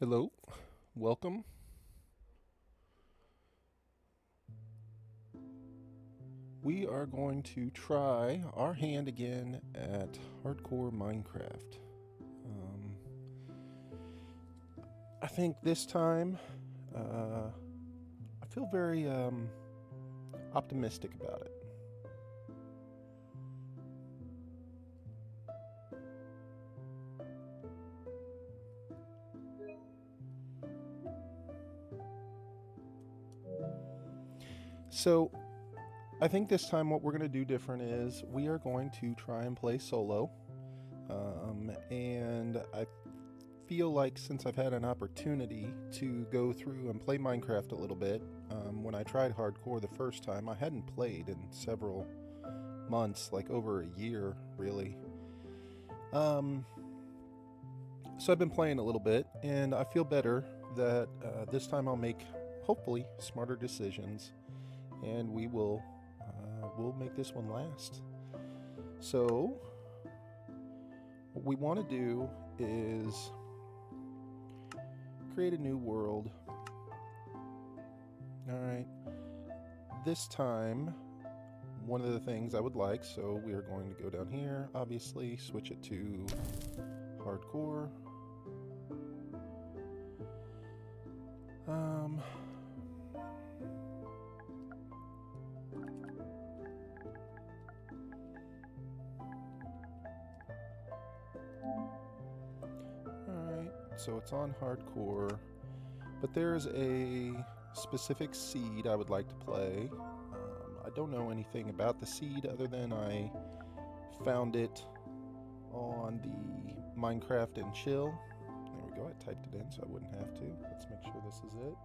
Hello, welcome. We are going to try our hand again at hardcore Minecraft. I think this time I feel very optimistic about it. So, I think this time what we're going to do different is we are going to try and play solo. And I feel like since I've had an opportunity to go through and play Minecraft a little bit, when I tried hardcore the first time, I hadn't played in several months, like over a year, really. So I've been playing a little bit, and I feel better that this time I'll make, hopefully, smarter decisions, and we'll make this one last. So what we want to do is create a new world. All right. This time, one of the things I would like, so we are going to go down here, obviously, switch it to hardcore. Alright, so it's on hardcore, but there's a specific seed I would like to play. I don't know anything about the seed other than I found it on the Minecraft and Chill. There we go, I typed it in so I wouldn't have to. Let's make sure this is it.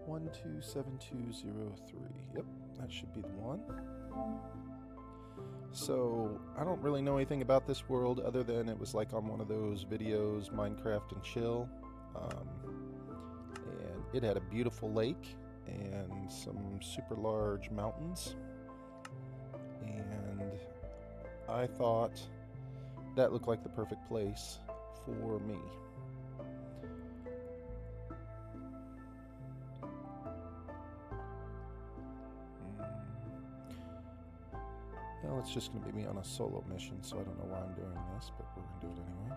127203. Yep, that should be the one. So, I don't really know anything about this world other than it was like on one of those videos, Minecraft and Chill. And it had a beautiful lake and some super large mountains. And I thought that looked like the perfect place for me. Well, it's just going to be me on a solo mission, so I don't know why I'm doing this, but we're going to do it anyway.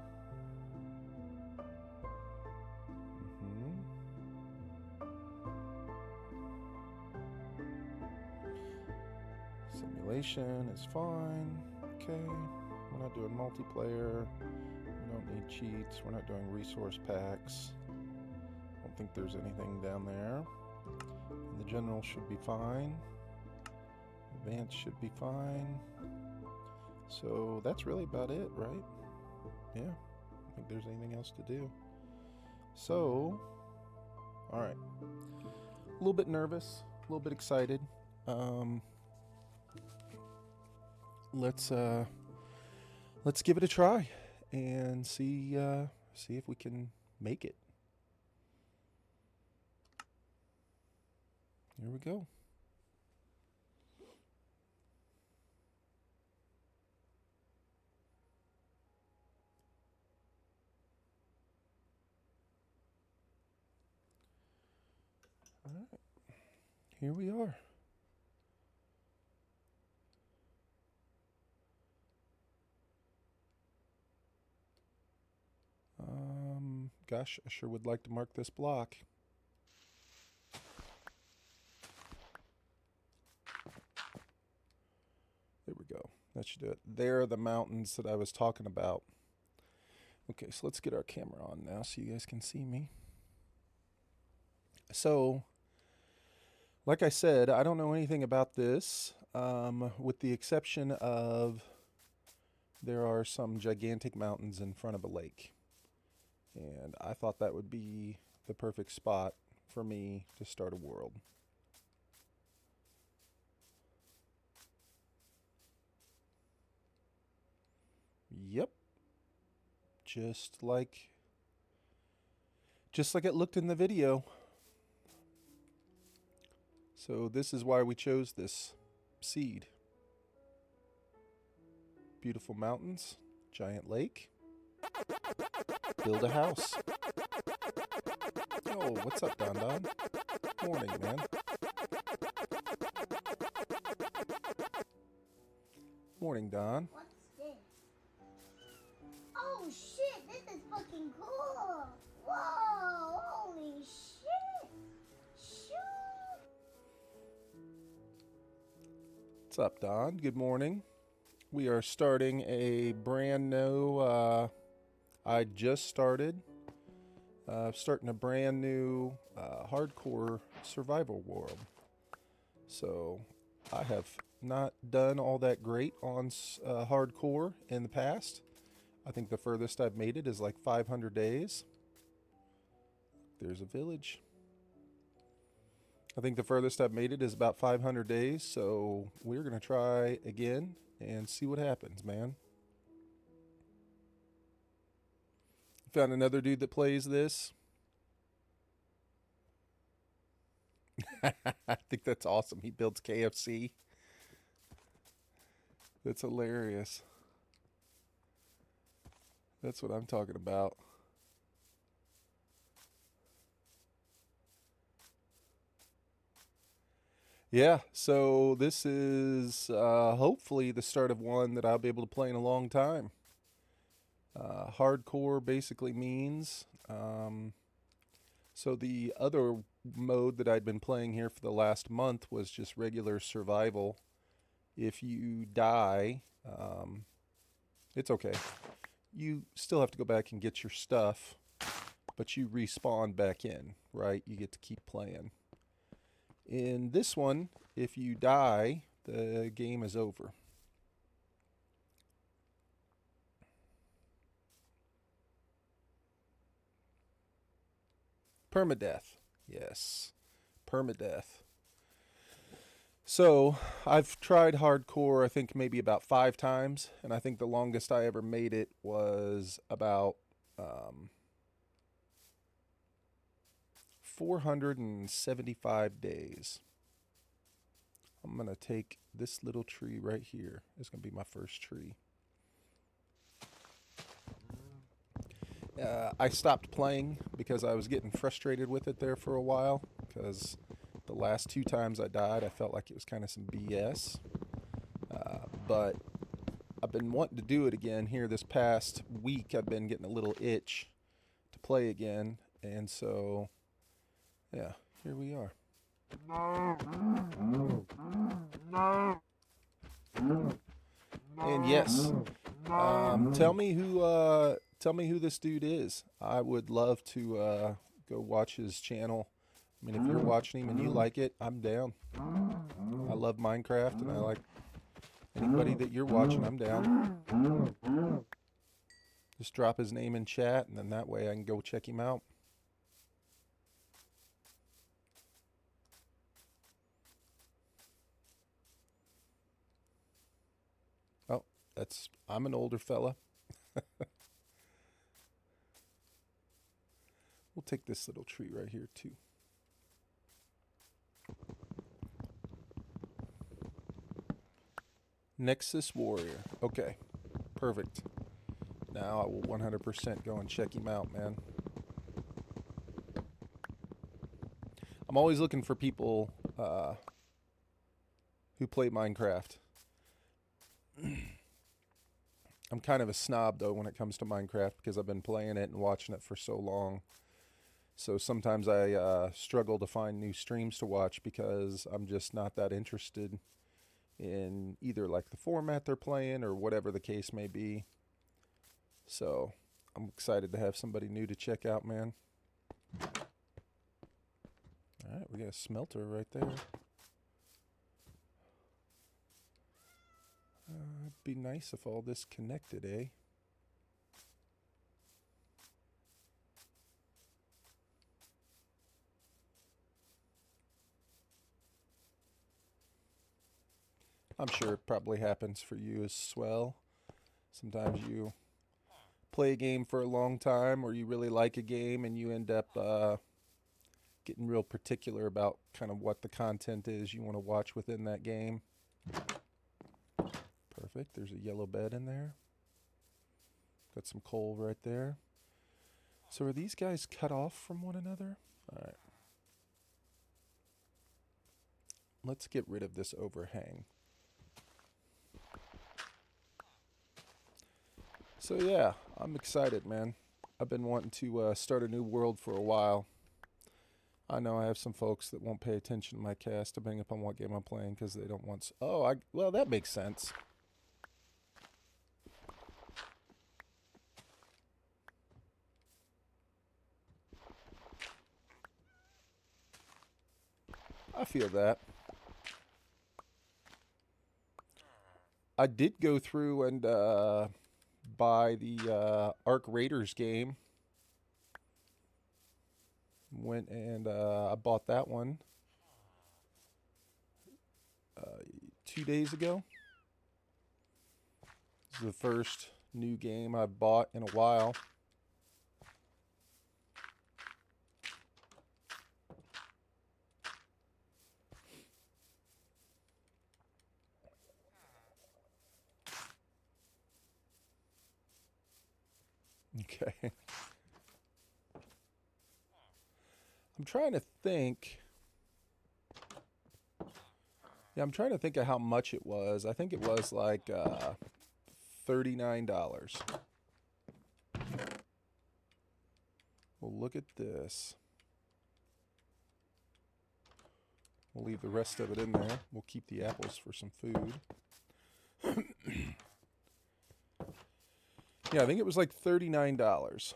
Simulation is fine. Okay. We're not doing multiplayer. We don't need cheats. We're not doing resource packs. I don't think there's anything down there. And the general should be fine. Advanced should be fine. So that's really about it, right? Yeah. I don't think there's anything else to do. So, alright. A little bit nervous, a little bit excited. Let's give it a try and see if we can make it. Here we go. All right. Here we are. Gosh, I sure would like to mark this block. There we go. That should do it. There are the mountains that I was talking about. Okay, so let's get our camera on now so you guys can see me. So, like I said, I don't know anything about this, with the exception of there are some gigantic mountains in front of a lake. And I thought that would be the perfect spot for me to start a world. Yep. Just like it looked in the video. So this is why we chose this seed. Beautiful mountains, giant lake. build a house. Oh, what's up, Don Don? Morning, man. Morning, Don. What's this? Oh shit, this is fucking cool. Whoa, holy shit. Shoot. What's up, Don? Good morning. We are starting a brand new, I just started, starting a brand new hardcore survival world. So I have not done all that great on hardcore in the past. I think the furthest I've made it is like 500 days. There's a village. I think the furthest I've made it is about 500 days, so we're going to try again and see what happens, man. Found another dude that plays this. I think that's awesome. He builds KFC. That's hilarious. That's what I'm talking about. Yeah, so this is hopefully the start of one that I'll be able to play in a long time. Hardcore basically means, so the other mode that I'd been playing here for the last month was just regular survival. If you die, it's okay. You still have to go back and get your stuff, but you respawn back in, right? You get to keep playing. In this one, if you die, the game is over. Permadeath. Yes, permadeath. So I've tried hardcore, I think maybe about 5 times, and I think the longest I ever made it was about 475 days. I'm going to take this little tree right here. It's going to be my first tree. I stopped playing because I was getting frustrated with it there for a while, because the last 2 times I died, I felt like it was kind of some BS. But I've been wanting to do it again here this past week. I've been getting a little itch to play again, and so, yeah, here we are. And yes, tell me who this dude is. I would love to go watch his channel. I mean, if you're watching him and you like it, I'm down. I love Minecraft, and I like anybody that you're watching, I'm down. Just drop his name in chat, and then that way I can go check him out. Oh, I'm an older fella. We'll take this little tree right here, too. Nexus Warrior. Okay, perfect. Now I will 100% go and check him out, man. I'm always looking for people who play Minecraft. I'm kind of a snob, though, when it comes to Minecraft, because I've been playing it and watching it for so long. So sometimes I struggle to find new streams to watch because I'm just not that interested in either like the format they're playing or whatever the case may be. So I'm excited to have somebody new to check out, man. Alright, we got a smelter right there. It'd be nice if all this connected, eh? I'm sure it probably happens for you as well. Sometimes you play a game for a long time, or you really like a game and you end up getting real particular about kind of what the content is you want to watch within that game. Perfect. There's a yellow bed in there. Got some coal right there. So are these guys cut off from one another? All right. Let's get rid of this overhang. So yeah, I'm excited, man. I've been wanting to start a new world for a while. I know I have some folks that won't pay attention to my cast depending upon what game I'm playing because they don't want... well, that makes sense. I feel that. I did go through and buy the Arc Raiders game. Went and I bought that one 2 days ago. This is the first new game I've bought in a while. Okay. I'm trying to think. Yeah, I'm trying to think of how much it was. I think it was like $39. Well, look at this. We'll leave the rest of it in there. We'll keep the apples for some food. Yeah, I think it was like $39.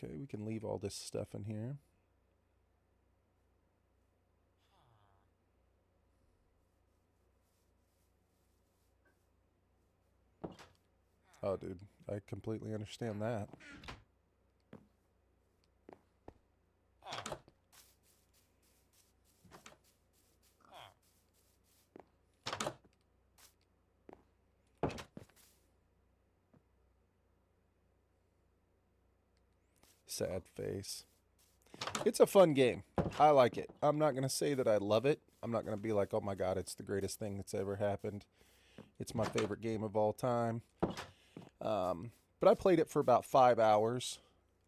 Okay, we can leave all this stuff in here. Oh, dude, I completely understand that. Sad face. It's a fun game. I like it. I'm not going to say that I love it. I'm not going to be like, oh my God, it's the greatest thing that's ever happened. It's my favorite game of all time. But I played it for about 5 hours,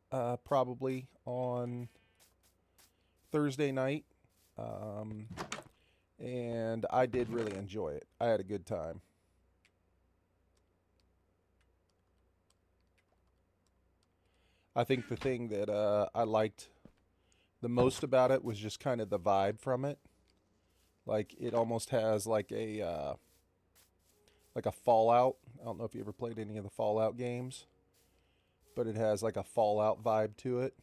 probably on Thursday night. And I did really enjoy it. I had a good time. I think the thing that I liked the most about it was just kind of the vibe from it. Like it almost has like a Fallout. I don't know if you ever played any of the Fallout games, but it has like a Fallout vibe to it.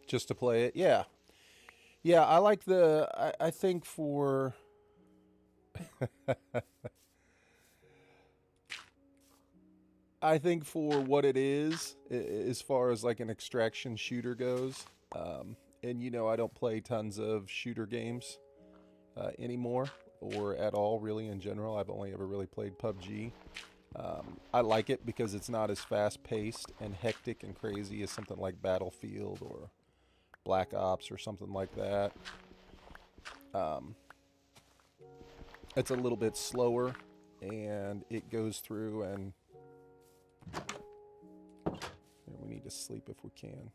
Just to play it, yeah, yeah. I like the. I think for. I think for what it is, as far as like an extraction shooter goes, and you know, I don't play tons of shooter games anymore, or at all, really, in general. I've only ever really played PUBG. I like it because it's not as fast paced and hectic and crazy as something like Battlefield or Black Ops or something like that. It's a little bit slower, and it goes through and we need to sleep if we can.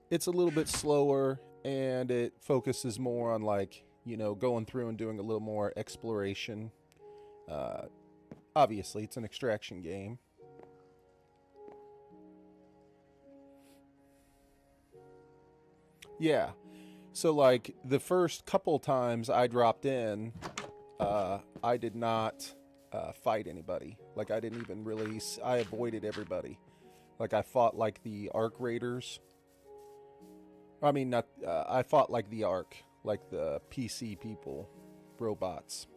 It's a little bit slower, and it focuses more on, like, you know, going through and doing a little more exploration. Obviously, it's an extraction game. Yeah. So, like, the first couple times I dropped in, I did not fight anybody. Like, I didn't even really... I avoided everybody. Like, I fought, like, the Arc Raiders. I mean, not... I fought, like, the Arc. Like, the PC people. Robots.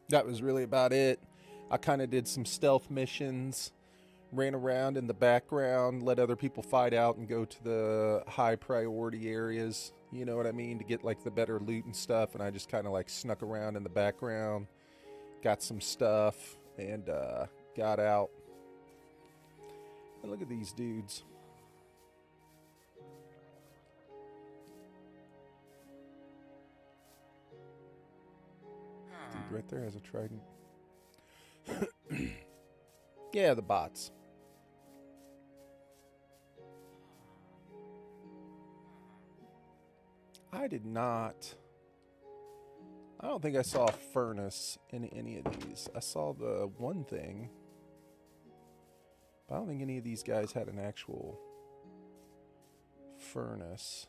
That was really about it. I kind of did some stealth missions. Ran around in the background, let other people fight out and go to the high priority areas, you know what I mean, to get like the better loot and stuff. And I just kind of like snuck around in the background, got some stuff, and got out. And look at these dudes. Dude right there has a trident. Yeah, the bots. I did not. I don't think I saw a furnace in any of these. I saw the one thing, but I don't think any of these guys had an actual furnace.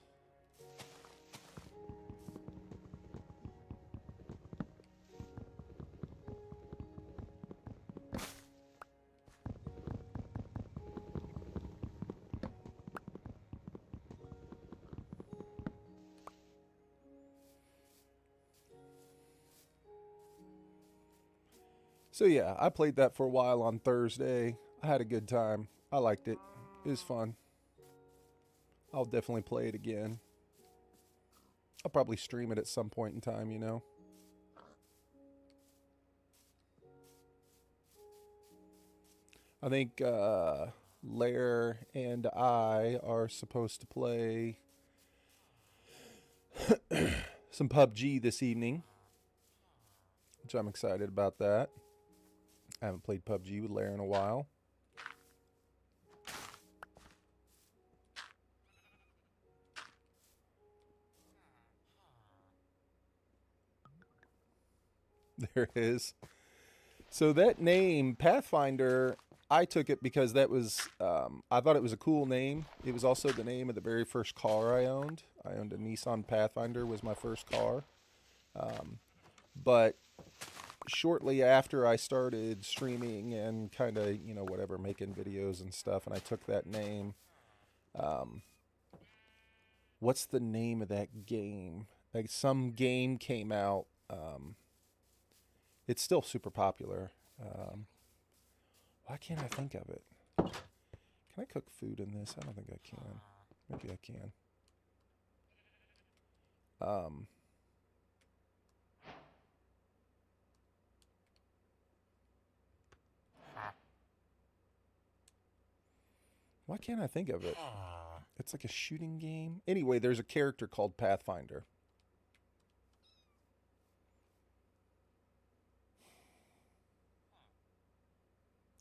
So yeah, I played that for a while on Thursday. I had a good time. I liked it. It was fun. I'll definitely play it again. I'll probably stream it at some point in time, you know. I think Lair and I are supposed to play some PUBG this evening, which I'm excited about that. I haven't played PUBG with Lair in a while. There it is. So that name, Pathfinder, I took it because that was, I thought it was a cool name. It was also the name of the very first car I owned. I owned a Nissan Pathfinder, was my first car. But shortly after I started streaming and kind of, you know, whatever, making videos and stuff, and I took that name. What's the name of that game? Like some game came out. It's still super popular. Why can't I think of it? Can I cook food in this? I don't think I can. Maybe I can. Why can't I think of it? It's like a shooting game. Anyway, there's a character called Pathfinder.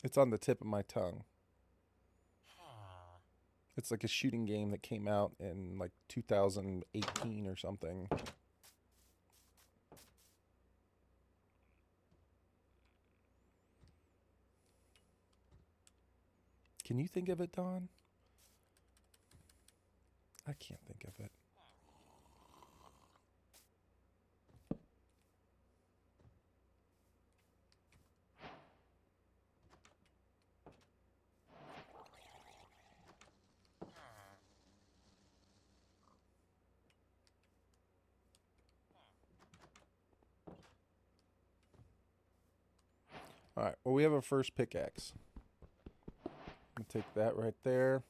It's on the tip of my tongue. It's like a shooting game that came out in like 2018 or something. Can you think of it, Don? I can't think of it. All right, well, we have our first pickaxe. I'm going to take that right there.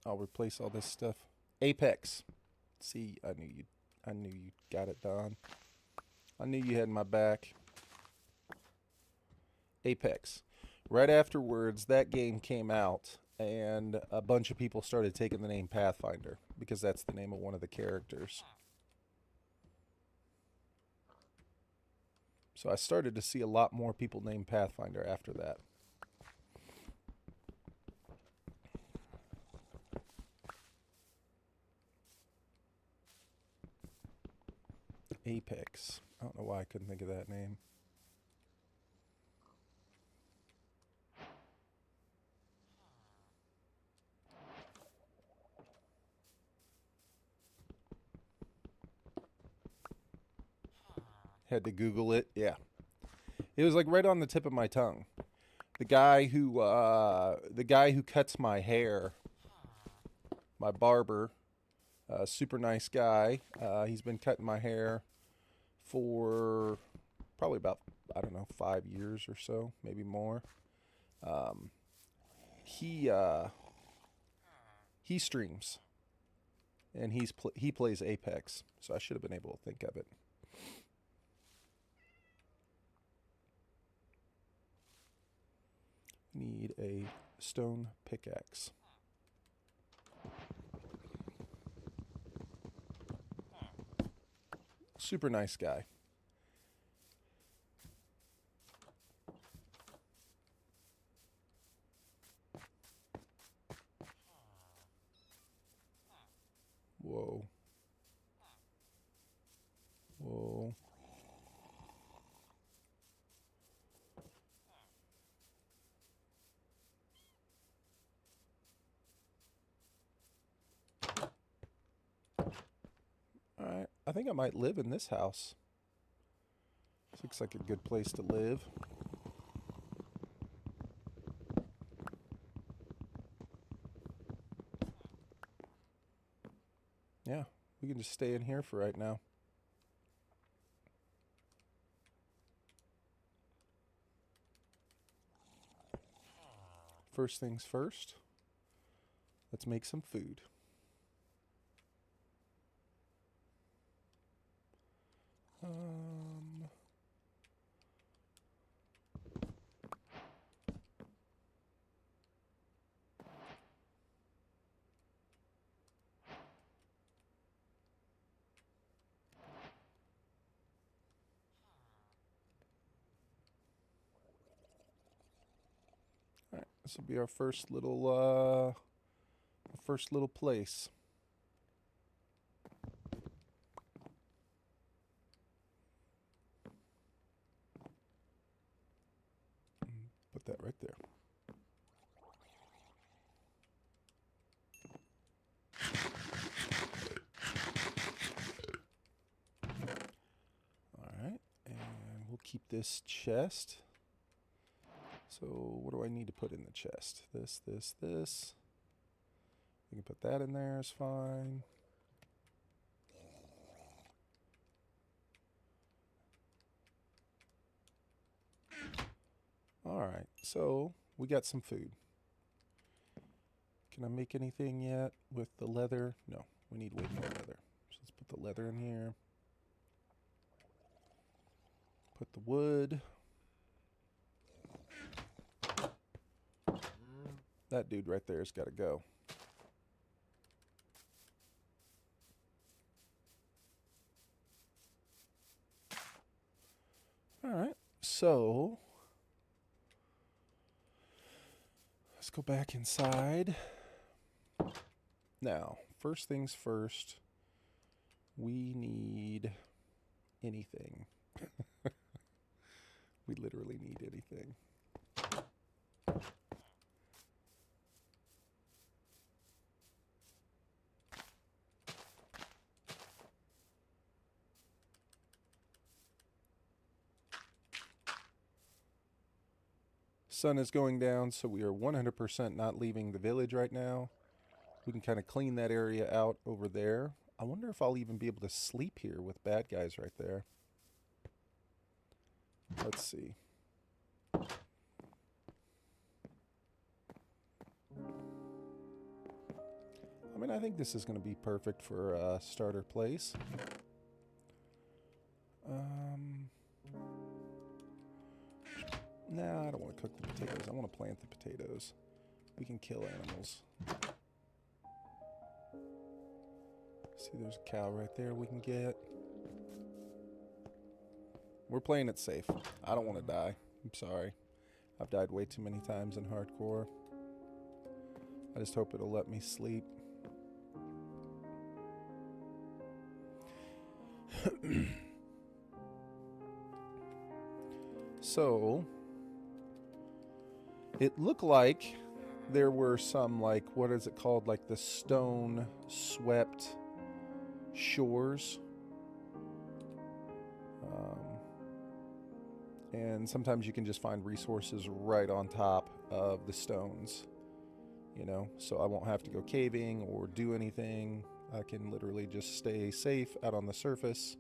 I'll replace all this stuff. Apex. See, I knew you got it, Don. I knew you had my back. Apex. Right afterwards, that game came out, and a bunch of people started taking the name Pathfinder because that's the name of one of the characters. So I started to see a lot more people named Pathfinder after that. Apex. I don't know why I couldn't think of that name. Had to Google it. Yeah. It was like right on the tip of my tongue. The guy who cuts my hair, my barber, super nice guy. He's been cutting my hair for probably about, I don't know, 5 years or so, maybe more. He streams, and he plays Apex, so I should have been able to think of it. need a stone pickaxe. Super nice guy. Whoa. Whoa. Alright, I think I might live in this house. This looks like a good place to live. Yeah, we can just stay in here for right now. First things first, let's make some food. Alright, this will be our first little place. Put that right there. Alright, and we'll keep this chest. So what do I need to put in the chest? This. We can put that in there, is fine. Alright, so we got some food. Can I make anything yet with the leather? No, we need way more leather. So let's put the leather in here. Put the wood. That dude right there has got to go. Alright, so let's go back inside. Now, first things first, we need anything. We literally need anything. Sun is going down, so we are 100% not leaving the village right now. We can kind of clean that area out over there. I wonder if I'll even be able to sleep here with bad guys right there. Let's see. I mean, I think this is going to be perfect for a starter place. Nah, I don't want to cook the potatoes. I want to plant the potatoes. We can kill animals. See, there's a cow right there we can get. We're playing it safe. I don't want to die. I'm sorry. I've died way too many times in hardcore. I just hope it'll let me sleep. So, it looked like there were some, like, what is it called? Like the stone swept shores. And sometimes you can just find resources right on top of the stones, you know, so I won't have to go caving or do anything. I can literally just stay safe out on the surface.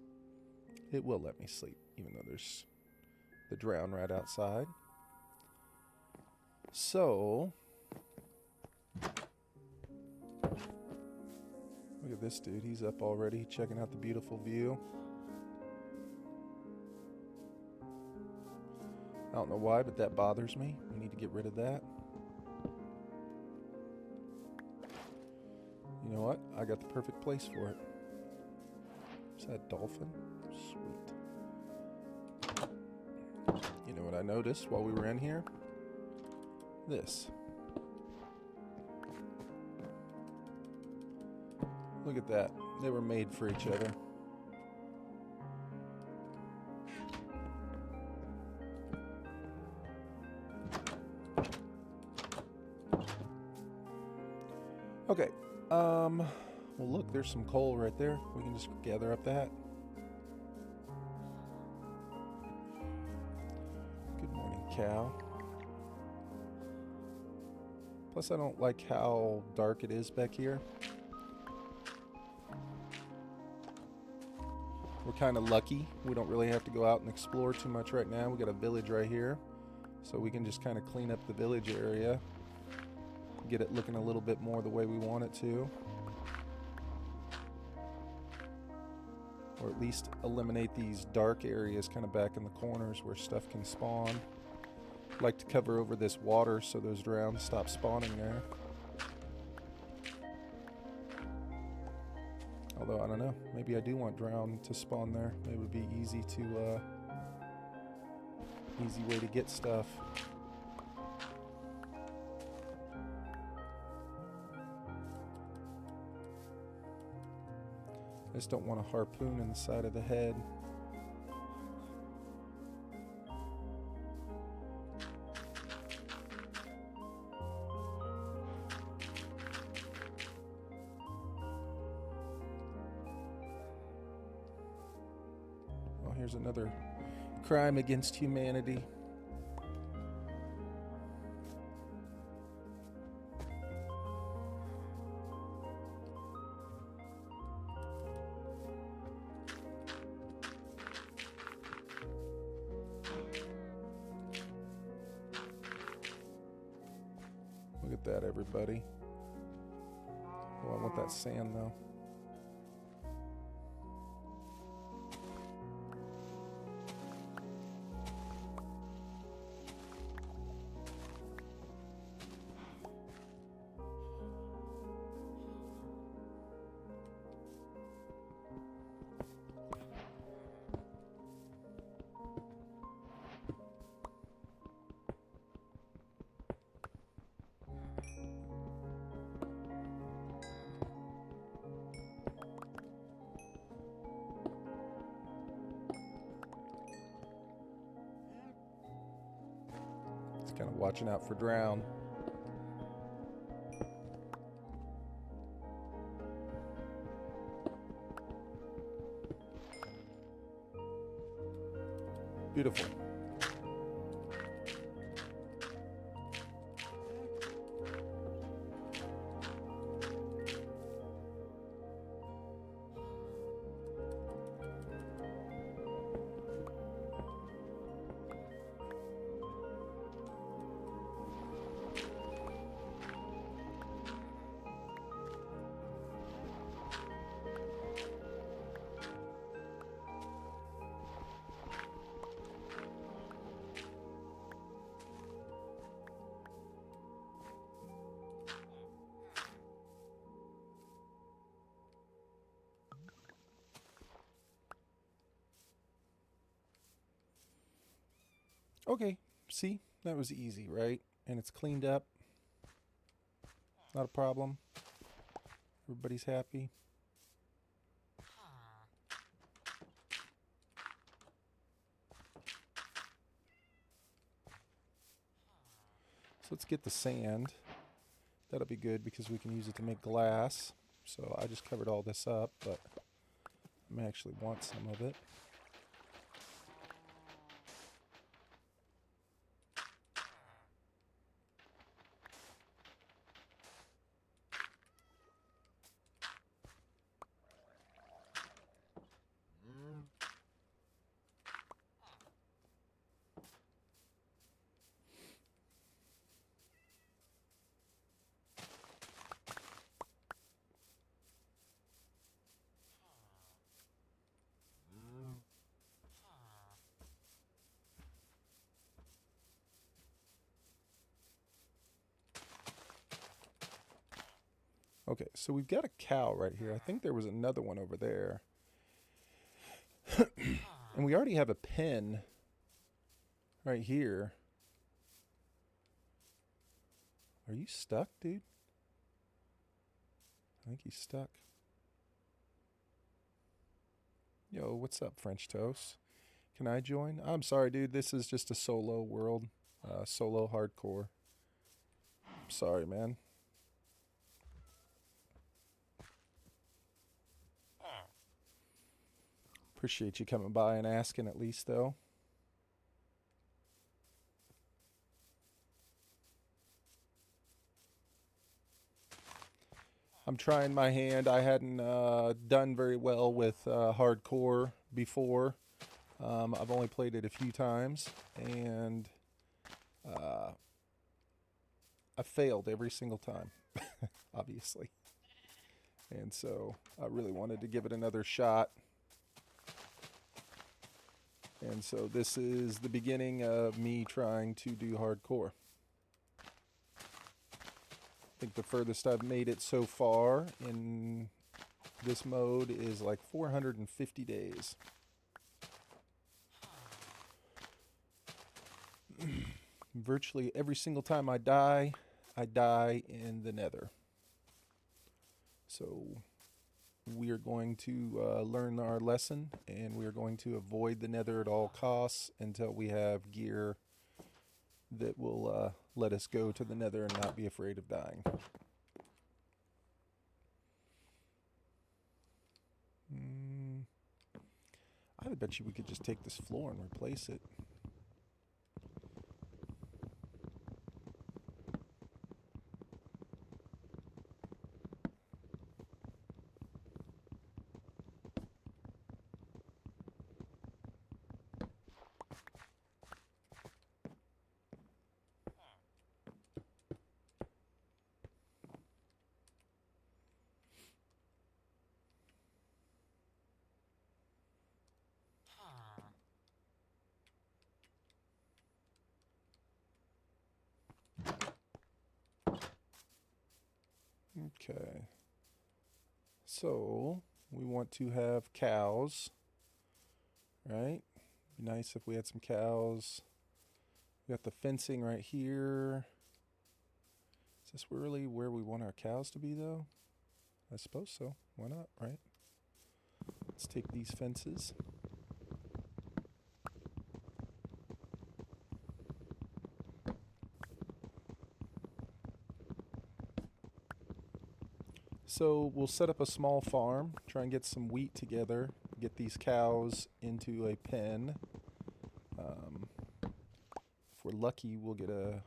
It will let me sleep, even though there's the drown right outside. So, look at this dude. He's up already, checking out the beautiful view. I don't know why, but that bothers me. We need to get rid of that. You know what? I got the perfect place for it. Is that dolphin? Sweet. You know what I noticed while we were in here? This. Look at that. They were made for each other. Okay. Well, look, there's some coal right there. We can just gather up that. Good morning, cow. Plus, I don't like how dark it is back here. We're kind of lucky. We don't really have to go out and explore too much right now. We got a village right here. So we can just kind of clean up the village area. Get it looking a little bit more the way we want it to. Or at least eliminate these dark areas kind of back in the corners where stuff can spawn. I'd like to cover over this water so those drowns stop spawning there. Although, I don't know, maybe I do want drown to spawn there. It would be easy way to get stuff. I just don't want a harpoon in the side of the head. Well, here's another crime against humanity. Look at that, everybody. Oh, I want that sand, though. Kind of watching out for drown. Beautiful. Okay, see, that was easy, right? And it's cleaned up. Not a problem. Everybody's happy. So let's get the sand. That'll be good because we can use it to make glass. So I just covered all this up, but I may actually want some of it. Okay, so we've got a cow right here. I think there was another one over there. And we already have a pen right here. Are you stuck, dude? I think he's stuck. Yo, what's up, French Toast? Can I join? I'm sorry, dude. This is just a solo world. Solo hardcore. Sorry, man. Appreciate you coming by and asking at least, though. I'm trying my hand. I hadn't done very well with hardcore before. I've only played it a few times, and I failed every single time, obviously. And so I really wanted to give it another shot. And so this is the beginning of me trying to do hardcore. I think the furthest I've made it so far in this mode is like 450 days. Virtually every single time I die in the nether. So we are going to learn our lesson, and we are going to avoid the nether at all costs until we have gear that will let us go to the nether and not be afraid of dying. I bet you we could just take this floor and replace it. Okay. So we want to have cows, right? Be nice if we had some cows. We got the fencing right here. Is this really where we want our cows to be, though? I suppose so. Why not, right? Let's take these fences. So we'll set up a small farm, try and get some wheat together, get these cows into a pen. If we're lucky, we'll get a...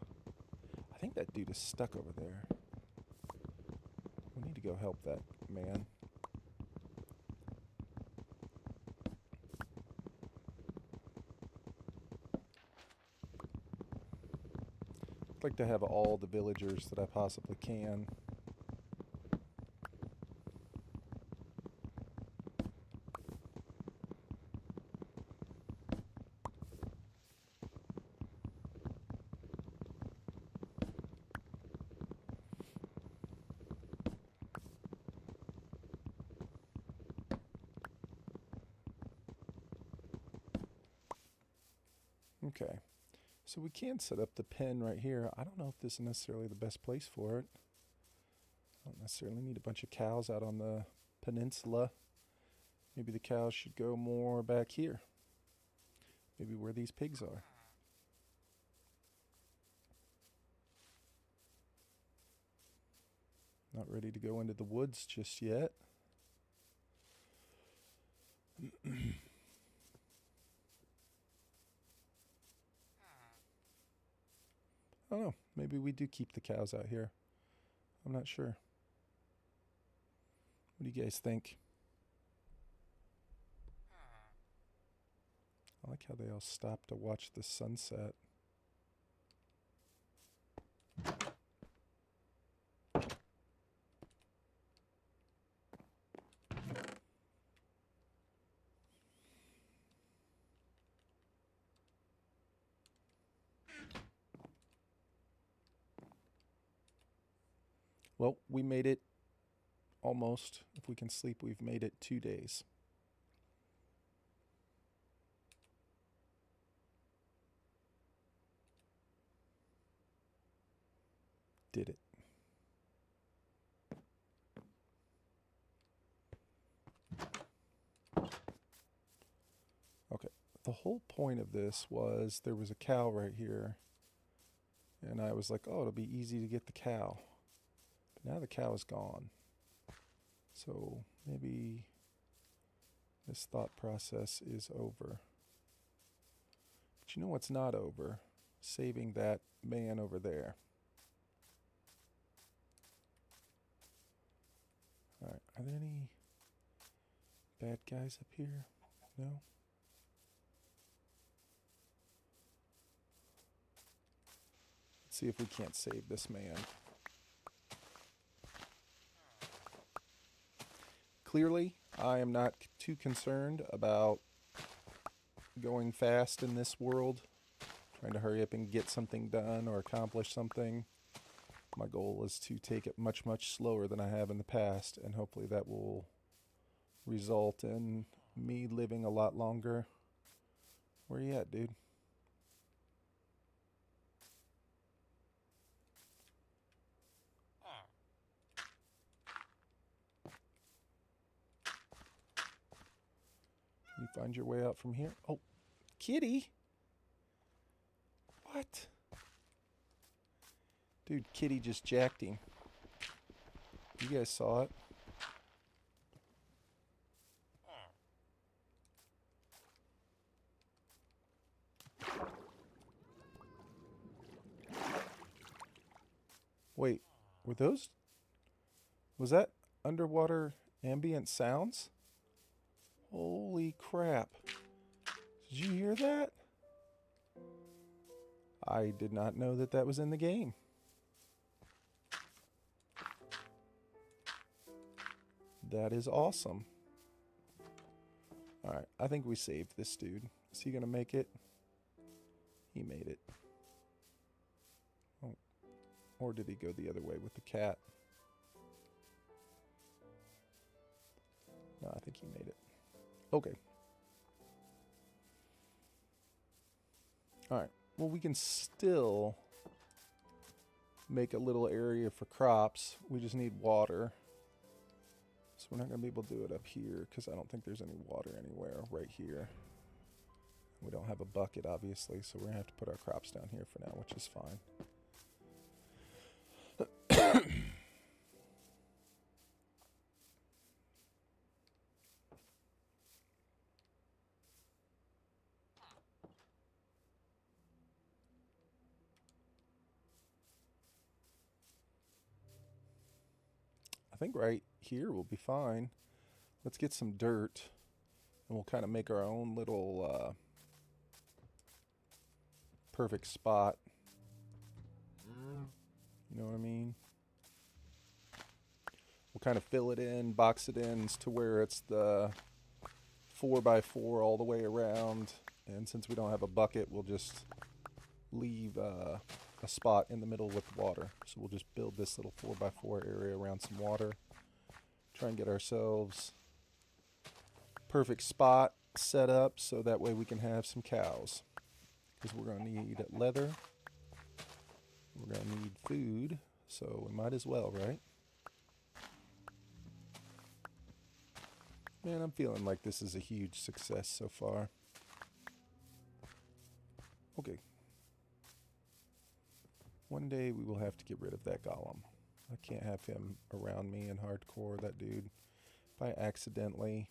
I think that dude is stuck over there. We need to go help that man. I'd like to have all the villagers that I possibly can. Okay, so we can set up the pen right here. I don't know if this is necessarily the best place for it. I don't necessarily need a bunch of cows out on the peninsula. Maybe the cows should go more back here. Maybe where these pigs are. Not ready to go into the woods just yet. I don't know. Maybe we do keep the cows out here. I'm not sure. What do you guys think? I like how they all stop to watch the sunset. Well, we made it almost. If we can sleep, we've made it 2 days. Did it. Okay, the whole point of this was there was a cow right here, and I was like, oh, it'll be easy to get the cow. But now the cow is gone. So maybe this thought process is over. But you know what's not over? Saving that man over there. Alright, are there any bad guys up here? No? Let's see if we can't save this man. Clearly, I am not too concerned about going fast in this world, trying to hurry up and get something done or accomplish something. My goal is to take it much, much slower than I have in the past, and hopefully that will result in me living a lot longer. Where you at, dude? Can you find your way out from here? Oh, kitty! What? Dude, kitty just jacked him. You guys saw it. Wait, were those... Was that underwater ambient sounds? Holy crap. Did you hear that? I did not know that that was in the game. That is awesome. Alright, I think we saved this dude. Is he gonna make it? He made it. Oh. Or did he go the other way with the cat? No, I think he made it. Okay. Alright, well we can still make a little area for crops. We just need water. So we're not going to be able to do it up here because I don't think there's any water anywhere right here. We don't have a bucket, obviously, so we're going to have to put our crops down here for now, which is fine. I think right here will be fine. Let's get some dirt, and we'll kind of make our own little perfect spot. You know what I mean? We'll kind of fill it in, box it in to where it's the 4x4 all the way around. And since we don't have a bucket, we'll just leave a spot in the middle with water. So we'll just build this little 4x4 area around some water. Try and get ourselves perfect spot set up so that way we can have some cows. Because we're going to need leather. We're going to need food. So we might as well, right? Man, I'm feeling like this is a huge success so far. Okay. One day we will have to get rid of that golem. I can't have him around me in hardcore, that dude. If I accidentally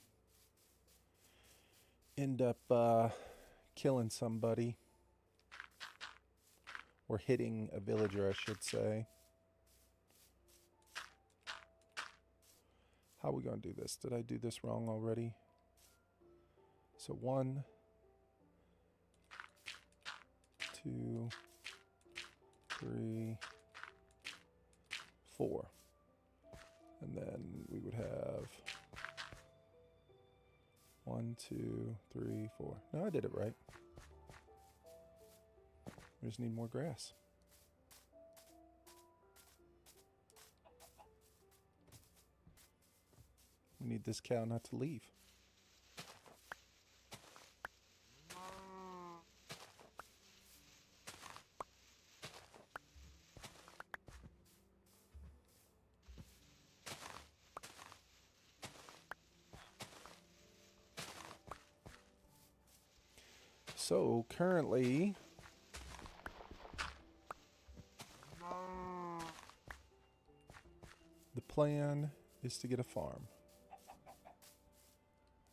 end up killing somebody, or hitting a villager, I should say. How are we going to do this? Did I do this wrong already? So 1, 2, 3, 4. And then we would have 1, 2, 3, 4. No, I did it right. We just need more grass. We need this cow not to leave. So currently, the plan is to get a farm.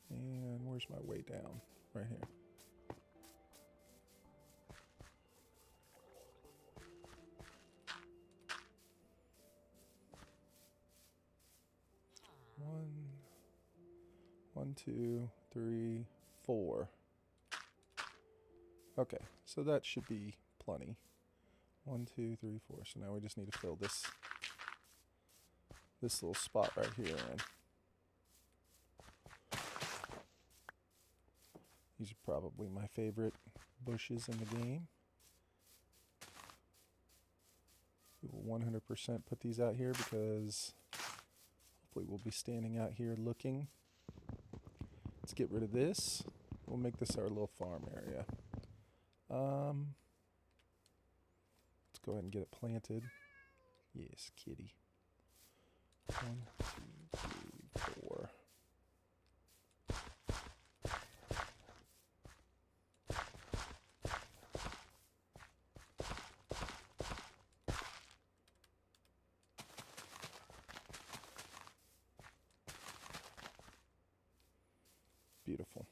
And where's my way down? Right here. One, two, three, four. Okay, so that should be plenty. 1, 2, 3, 4. So now we just need to fill this little spot right here in. These are probably my favorite bushes in the game. We will 100% put these out here because hopefully we'll be standing out here looking. Let's get rid of this. We'll make this our little farm area. Let's go ahead and get it planted. Yes, kitty. 1, 2, 3, 4. Beautiful.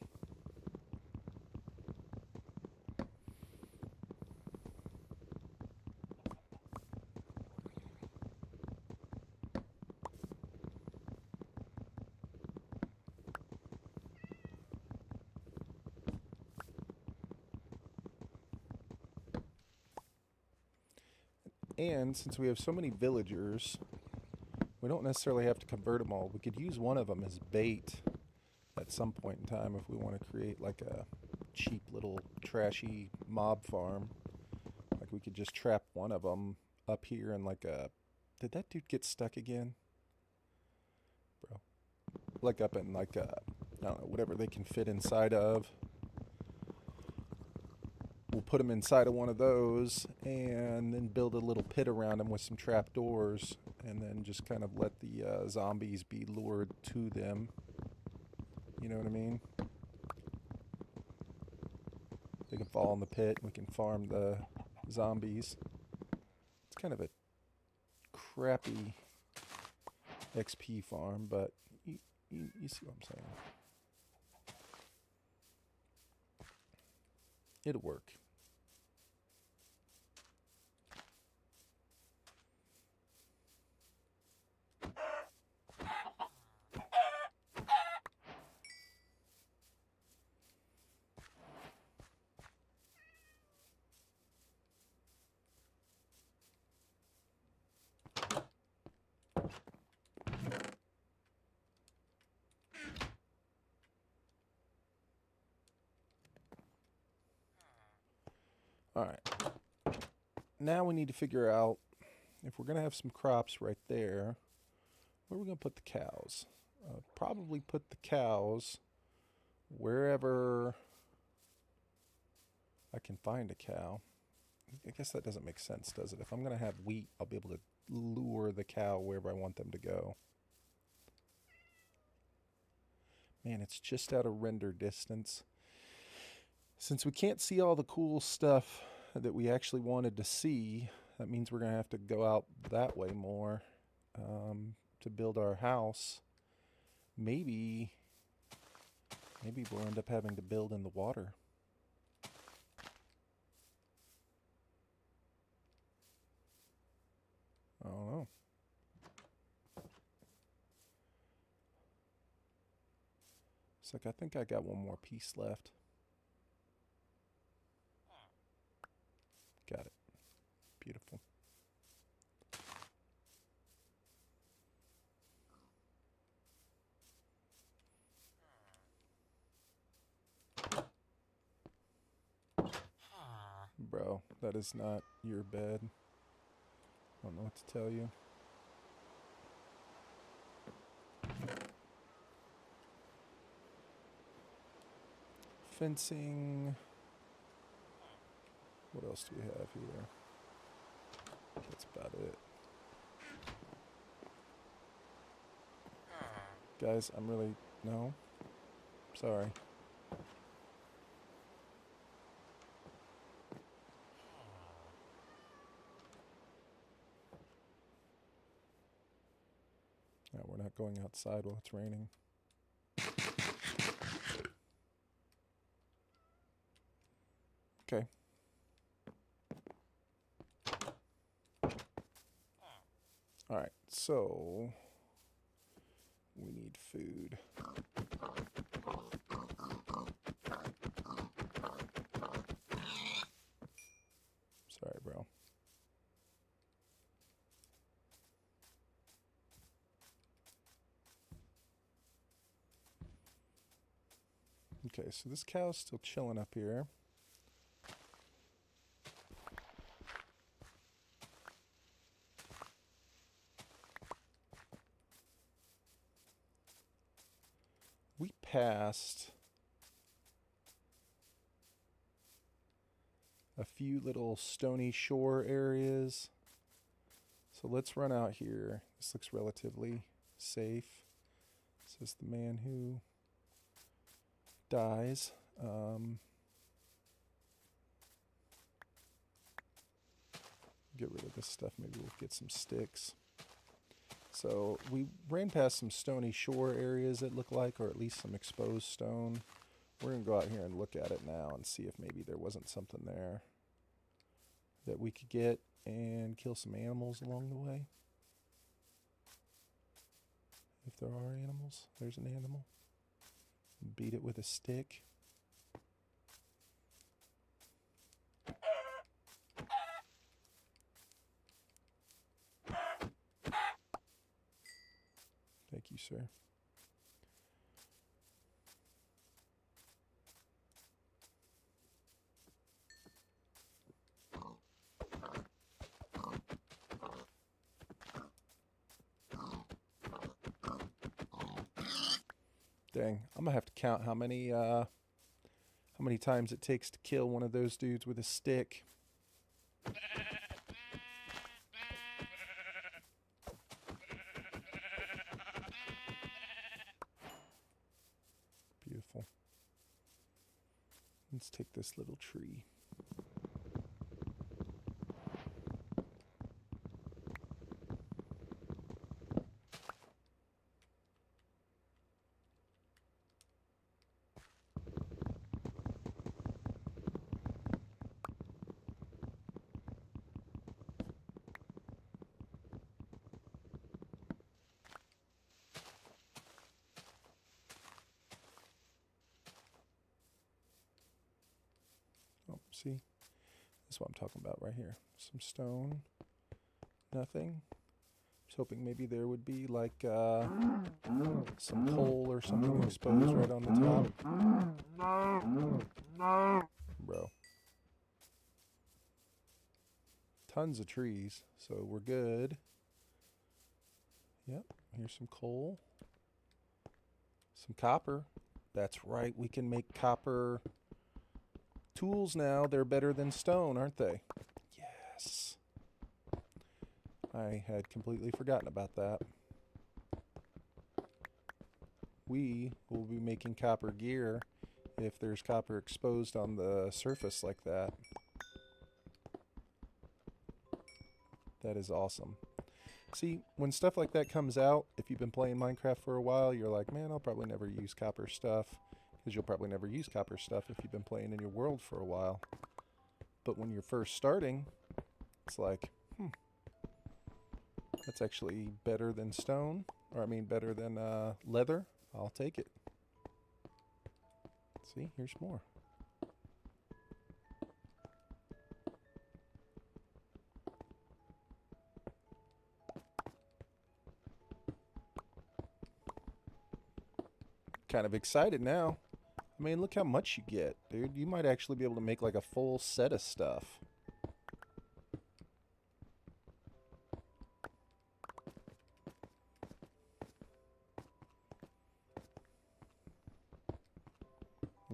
And since we have so many villagers, we don't necessarily have to convert them all. We could use one of them as bait at some point in time if we want to create like a cheap little trashy mob farm. Like we could just trap one of them up here and like a... Did that dude get stuck again? Bro. Like up in like a... I don't know, whatever they can fit inside of. We'll put them inside of one of those and then build a little pit around them with some trap doors and then just kind of let the zombies be lured to them. You know what I mean? They can fall in the pit. We can farm the zombies. It's kind of a crappy XP farm, but you see what I'm saying. It'll work. Alright, now we need to figure out if we're going to have some crops right there, where are we going to put the cows? Probably put the cows wherever I can find a cow. I guess that doesn't make sense, does it? If I'm going to have wheat, I'll be able to lure the cow wherever I want them to go. Man, it's just out of render distance. Since we can't see all the cool stuff that we actually wanted to see, that means we're going to have to go out that way more to build our house. Maybe we'll end up having to build in the water. I don't know. It's like I think I got one more piece left. Got it. Beautiful. Bro, that is not your bed. I don't know what to tell you. Fencing. What else do we have here? That's about it. Guys, I'm really... No. Sorry. No, we're not going outside while it's raining. Okay. Alright, so... we need food. Sorry, bro. Okay, so this cow's still chilling up here. We passed a few little stony shore areas. So let's run out here. This looks relatively safe. This is the man who dies. Get rid of this stuff. Maybe we'll get some sticks. So we ran past some stony shore areas, it looked like, or at least some exposed stone. We're going to go out here and look at it now and see if maybe there wasn't something there that we could get and kill some animals along the way. If there are animals, there's an animal. Beat it with a stick. Thank you, sir. Dang, I'm gonna have to count how many times it takes to kill one of those dudes with a stick. Beautiful. Let's take this little tree. Oh, see? That's what I'm talking about right here. Some stone. Nothing. I was hoping maybe there would be like some coal or something exposed right on the top. Bro. Tons of trees, so we're good. Yep, here's some coal. Some copper. That's right, we can make copper tools now. They're better than stone, aren't they? Yes. I had completely forgotten about that. We will be making copper gear if there's copper exposed on the surface like that. That is awesome. See, when stuff like that comes out, if you've been playing Minecraft for a while, you're like, man, I'll probably never use copper stuff. Because you'll probably never use copper stuff if you've been playing in your world for a while. But when you're first starting, it's like, that's actually better than stone. Or I mean, better than leather. I'll take it. See, here's more. Kind of excited now. I mean, look how much you get, dude. You might actually be able to make like a full set of stuff.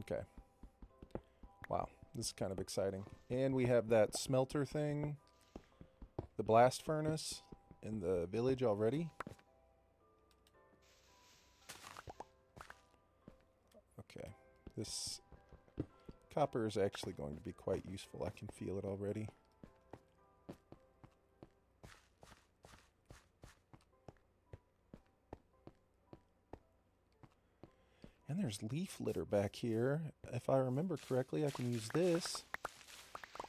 Okay. This is kind of exciting. And we have that smelter thing, the blast furnace in the village already. Okay, this copper is actually going to be quite useful. I can feel it already. And there's leaf litter back here. If I remember correctly, I can use this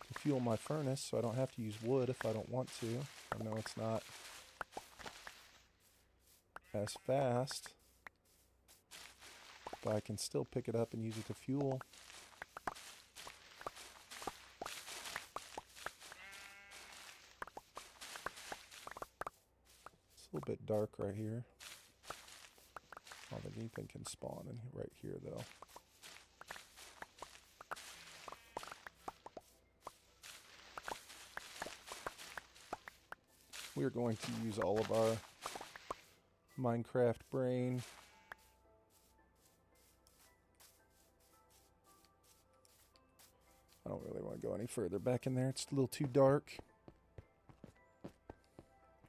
to fuel my furnace, so I don't have to use wood if I don't want to. I know it's not as fast, but I can still pick it up and use it to fuel. It's a little bit dark right here. I don't think anything can spawn in right here, though. We're going to use all of our Minecraft brain. I don't really want to go any further back in there. It's a little too dark.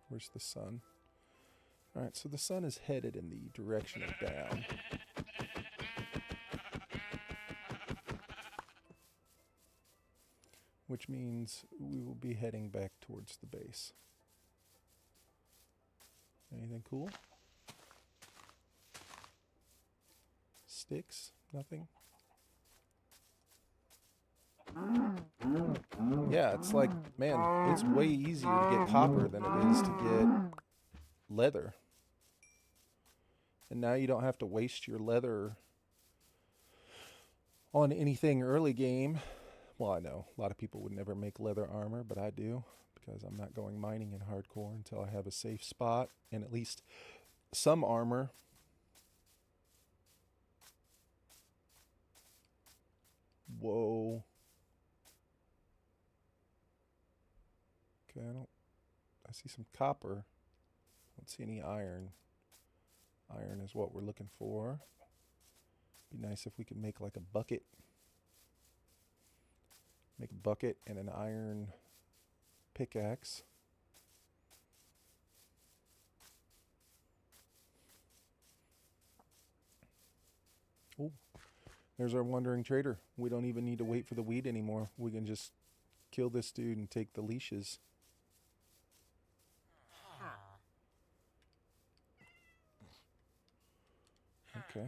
Where's the sun? Alright, so the sun is headed in the direction of down. Which means we will be heading back towards the base. Anything cool? Sticks? Nothing? Yeah, it's like, man, it's way easier to get copper than it is to get leather. And now you don't have to waste your leather on anything early game. Well, I know a lot of people would never make leather armor, but I do, because I'm not going mining in hardcore until I have a safe spot and at least some armor. Whoa. Okay, I see some copper. I don't see any iron. Iron is what we're looking for. Be nice if we could make like a bucket. Make a bucket and an iron pickaxe. Oh, there's our wandering trader. We don't even need to wait for the wheat anymore. We can just kill this dude and take the leashes. Okay.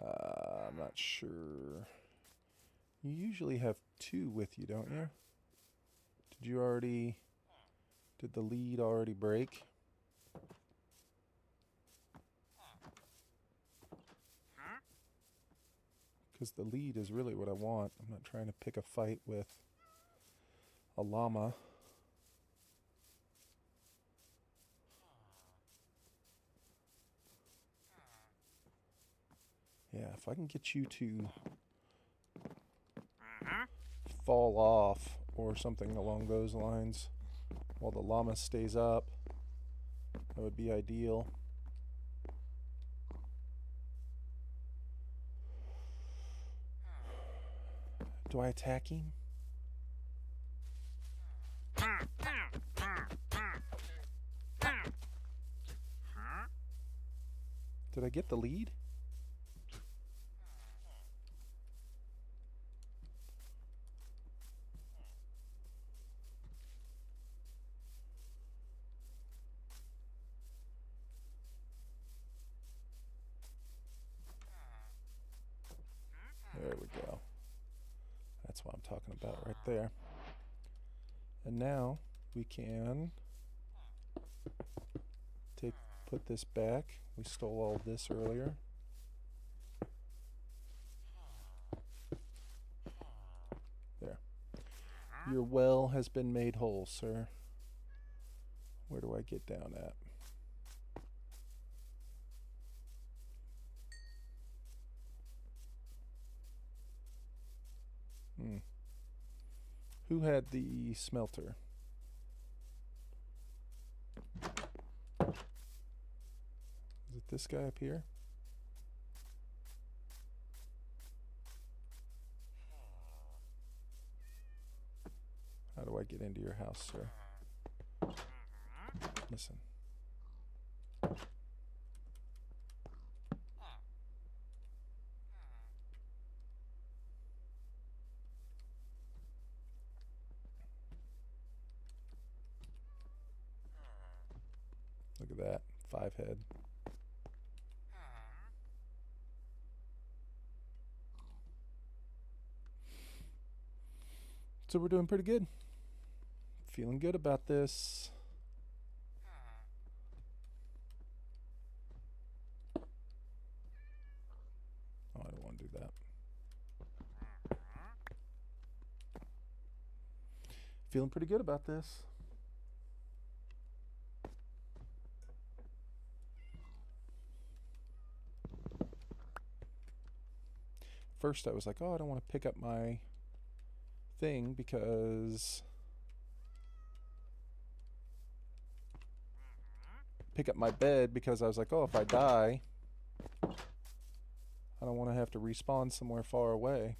I'm not sure. You usually have 2 with you, don't you? Did the lead already break? Because the lead is really what I want. I'm not trying to pick a fight with a llama. Yeah, if I can get you to fall off or something along those lines while the llama stays up, that would be ideal. Do I attack him? Did I get the lead? There we go. That's what I'm talking about right there. And now we can put this back. We stole all this earlier. There. Your well has been made whole, sir. Where do I get down at? Who had the smelter? Is it this guy up here? How do I get into your house, sir? Listen. Look at that. 5 head. So we're doing pretty good. Feeling good about this. Oh, I don't want to do that. Feeling pretty good about this. First I was like, oh, I don't want to pick up my thing because pick up my bed because I was like, oh, if I die, I don't want to have to respawn somewhere far away.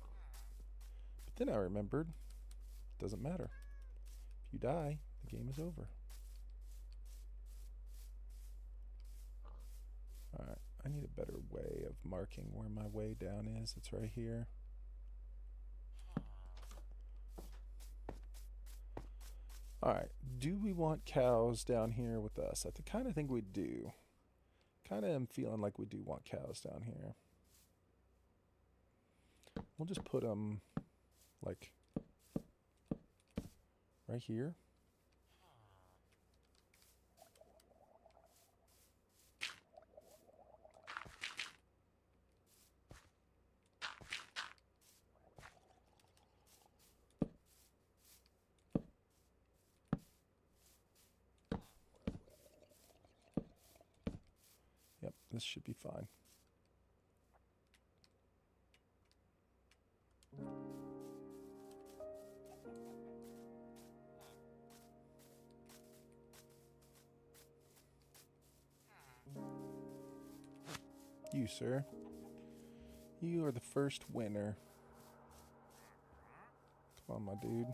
But then I remembered, it doesn't matter. If you die, the game is over. Alright, I need a better way of marking where my way down is. It's right here. Alright, do we want cows down here with us? I kind of think we do. Kind of am feeling like we do want cows down here. We'll just put them, like, right here. Yep, this should be fine. You, sir. You are the first winner. Come on, my dude.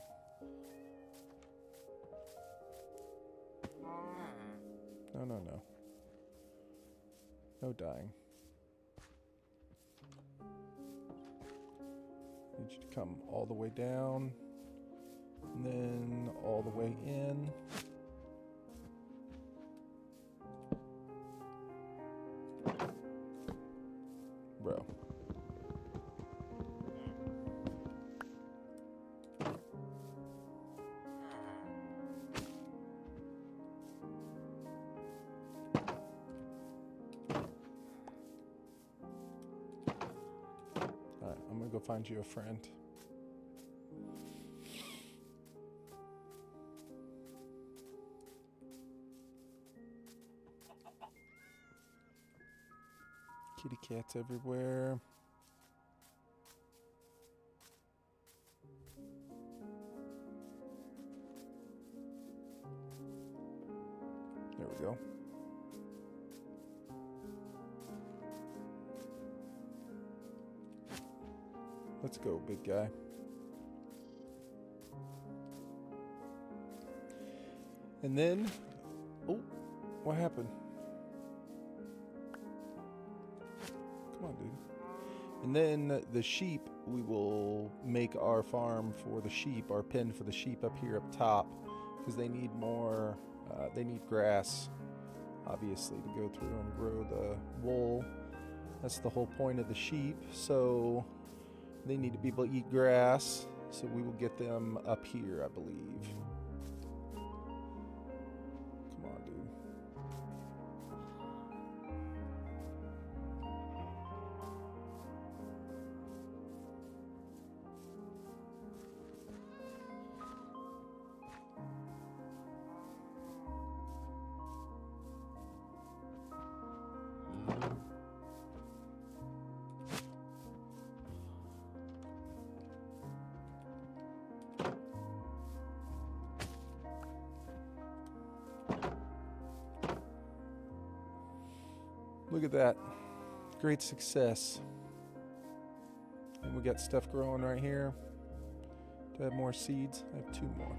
No, no, no. No dying. Need you to come all the way down, and then all the way in. Bro. Alright, I'm gonna go find you a friend. Kitty cats everywhere. There we go. Let's go, big guy. And then, oh, what happened? Come on, dude. And then the sheep, we will make our farm for the sheep, our pen for the sheep up here up top, because they need more, they need grass, obviously, to go through and grow the wool. That's the whole point of the sheep. So they need to be able to eat grass, so we will get them up here, I believe. Come on, dude. Look at that. Great success. And we got stuff growing right here. Do I have more seeds? I have 2 more.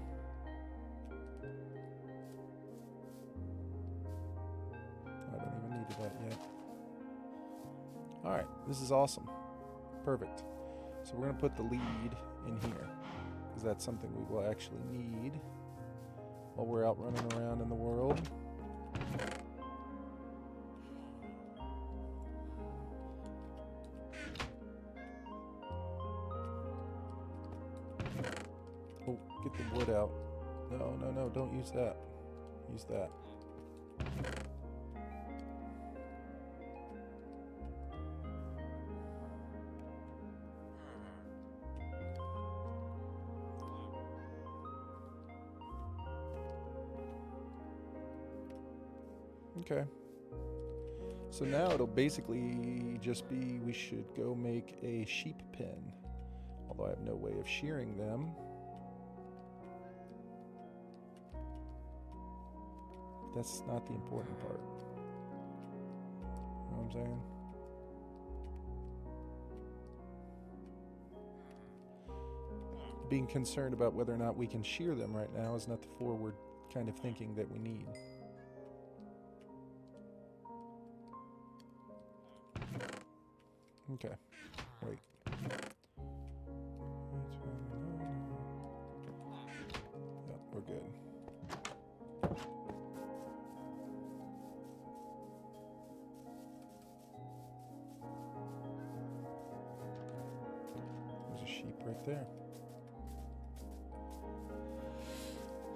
for that yet. Alright, this is awesome. Perfect. So we're going to put the lead in here, because that's something we will actually need while we're out running around in the world. Oh, get the wood out. No, no, no, don't use that. Use that. Okay. So now it'll basically just be we should go make a sheep pen. Although I have no way of shearing them. That's not the important part. You know what I'm saying? Being concerned about whether or not we can shear them right now is not the forward kind of thinking that we need. Okay, wait. Yep, we're good. There's a sheep right there.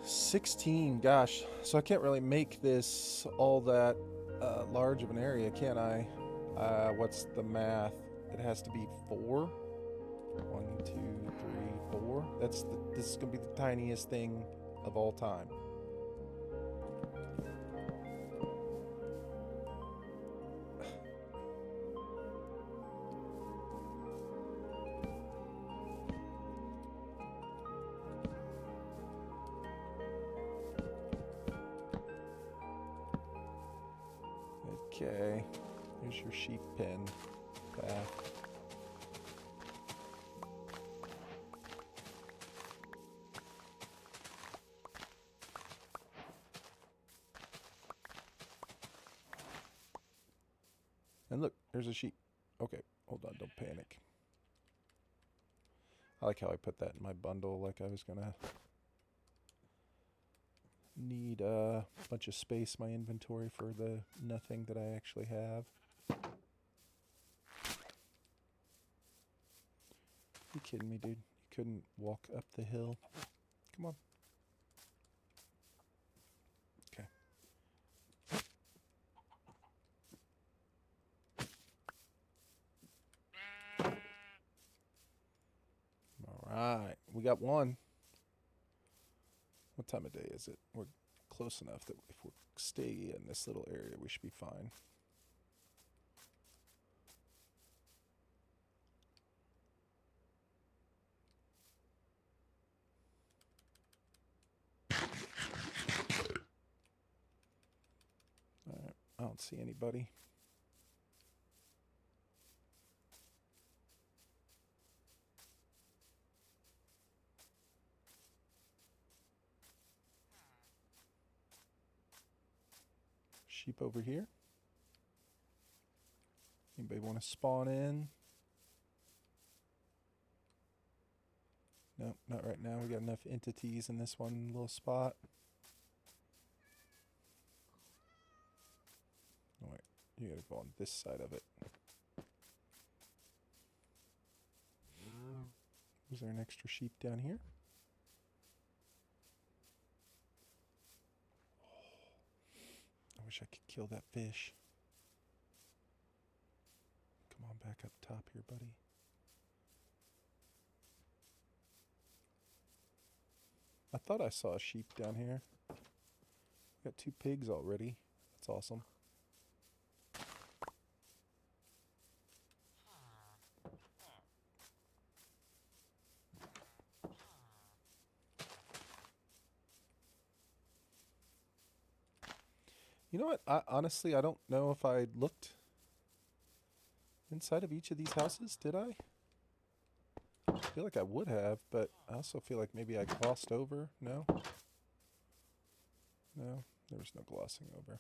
16, gosh. So I can't really make this all that large of an area, can I? What's the math? It has to be 4. 1, 2, 3, 4. This is gonna be the tiniest thing of all time. Okay, here's your sheep pen path. And look, there's a sheep. Okay, hold on, don't panic. I like how I put that in my bundle, like I was gonna need a bunch of space in my inventory for the nothing that I actually have. You kidding me, dude? You couldn't walk up the hill? Come on. Okay. Alright, we got one. What time of day is it? We're close enough that if we stay in this little area, we should be fine. Alright, I don't see anybody. Sheep over here. Anybody want to spawn in? No, not right now. We got enough entities in this one little spot. Oh wait, you gotta go on this side of it. Was there an extra sheep down here? I wish I could kill that fish. Come on back up top here, buddy. I thought I saw a sheep down here. Got 2 pigs already. That's awesome. You know what? Honestly, I don't know if I looked inside of each of these houses. Did I? I feel like I would have, but I also feel like maybe I glossed over. No? No, there was no glossing over.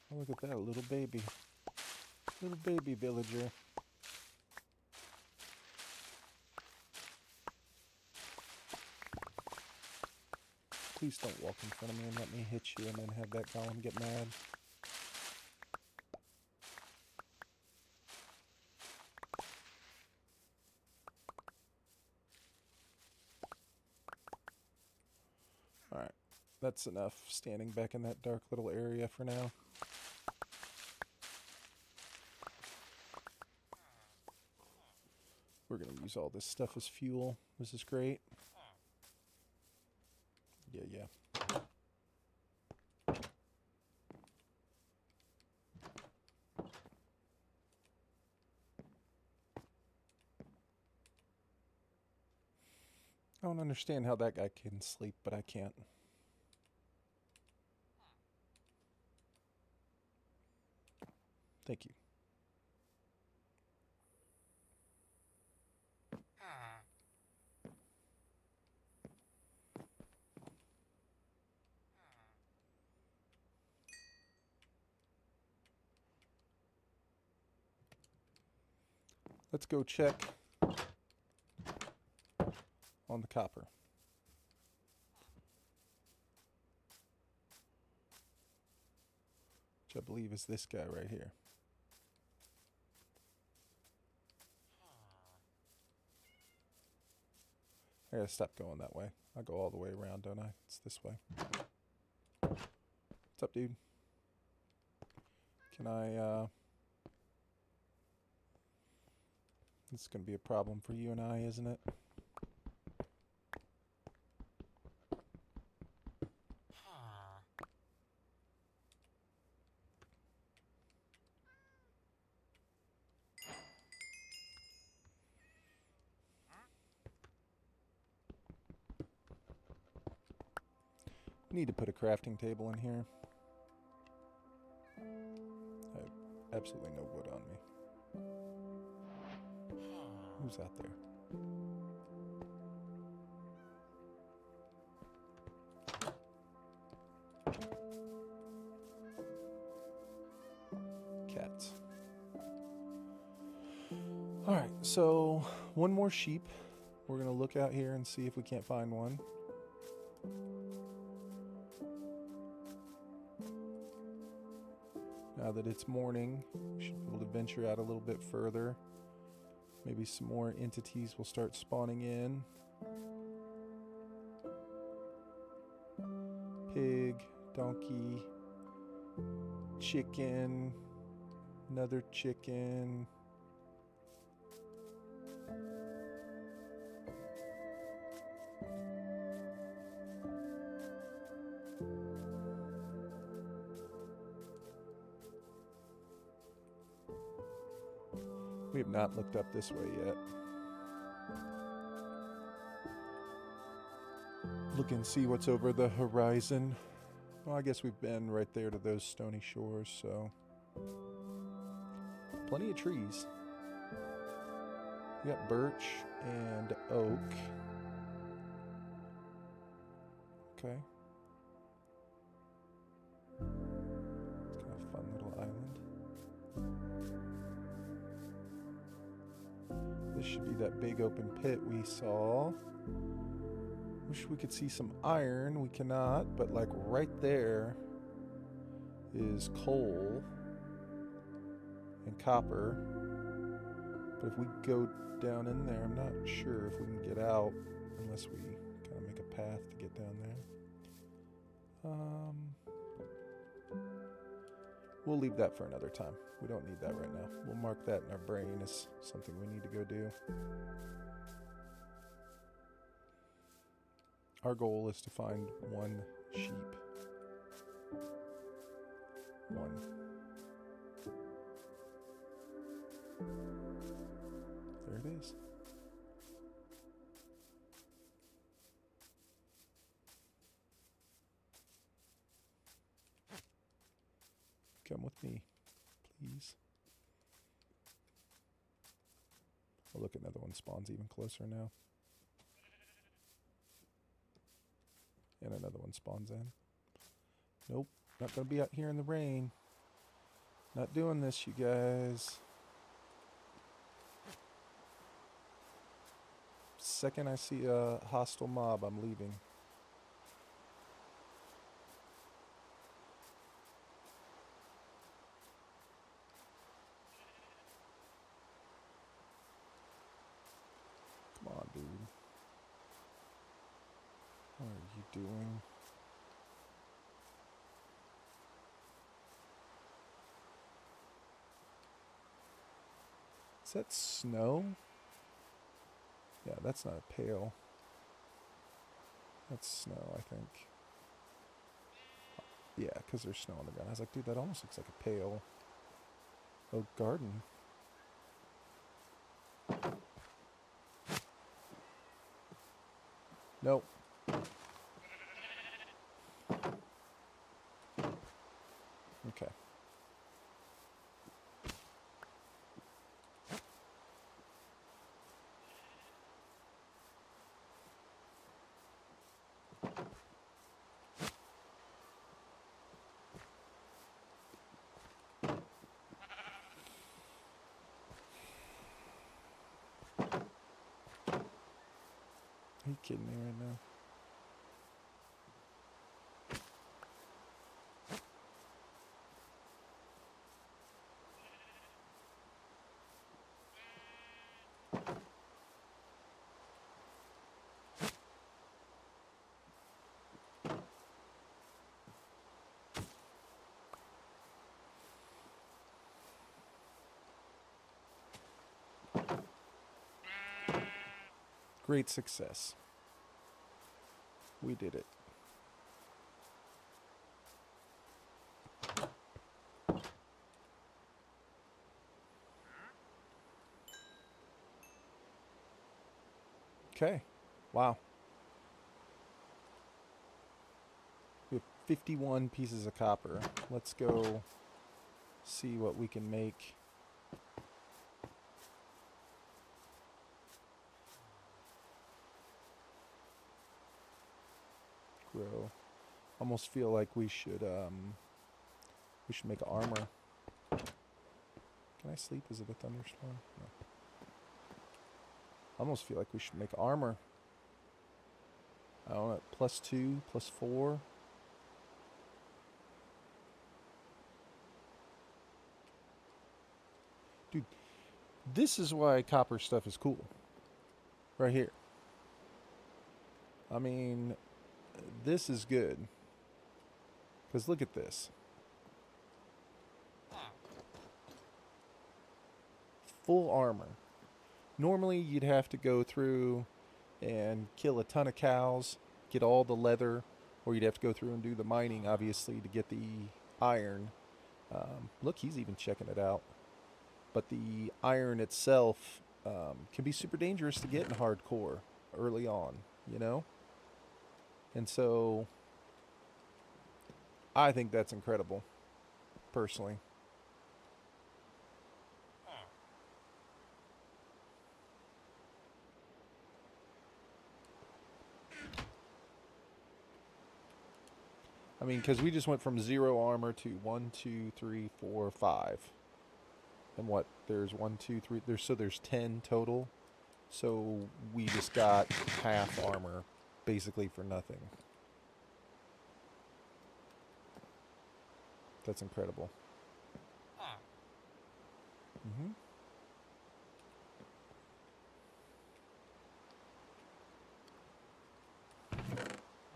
Oh, look at that little baby. Little baby villager. Please don't walk in front of me and let me hit you and then have that golem get mad. Alright, that's enough standing back in that dark little area for now. We're going to use all this stuff as fuel. This is great. Yeah. I don't understand how that guy can sleep, but I can't. Thank you. Let's go check on the copper. Which I believe is this guy right here. I gotta stop going that way. I go all the way around, don't I? It's this way. What's up, dude? Can I, This is gonna be a problem for you and I, isn't it? Need to put a crafting table in here. I have absolutely no wood on me. Who's out there? Cats. Alright, so one more sheep. We're going to look out here and see if we can't find one. Now that it's morning, we should be able to venture out a little bit further. Maybe some more entities will start spawning in. Pig, donkey, chicken, another chicken. We have not looked up this way yet. Look and see what's over the horizon. Well, I guess we've been right there to those stony shores, so... Plenty of trees. We got birch and oak. Okay. It's kind of a fun little island. This should be that big open pit we saw. Wish we could see some iron. We cannot, but like right there is coal and copper. But if we go down in there, I'm not sure if we can get out unless we kind of make a path to get down there. We'll leave that for another time. We don't need that right now. We'll mark that in our brain as something we need to go do. Our goal is to find one sheep. One. There it is. Come with me, please. Oh, look, another one spawns even closer now. And another one spawns in. Nope, not gonna be out here in the rain. Not doing this, you guys. Second I see a hostile mob, I'm leaving. Come on, dude. What are you doing? Is that snow? Yeah, that's not a pail. That's snow, I think. Yeah, because there's snow on the ground. I was like, dude, that almost looks like a pail. Oh, garden. Nope. Okay. Are you kidding me right now? Great success. We did it. Okay. Wow. We have 51 pieces of copper. Let's go see what we can make. Grow. Almost feel like we should make armor. Can I sleep? Is it a thunderstorm? No. I almost feel like we should make armor. I don't know, +2, +4. Dude, this is why copper stuff is cool. Right here. I mean, this is good. Because look at this. Full armor. Normally you'd have to go through and kill a ton of cows, get all the leather, or you'd have to go through and do the mining, obviously, to get the iron. Look, he's even checking it out. But the iron itself can be super dangerous to get in hardcore early on, you know? And so I think that's incredible, personally. I mean, because we just went from 0 armor to 1, 2, 3, 4, 5. And what? There's 1, 2, 3. There's 10 total. So we just got half armor, basically for nothing. That's incredible. Mm-hmm.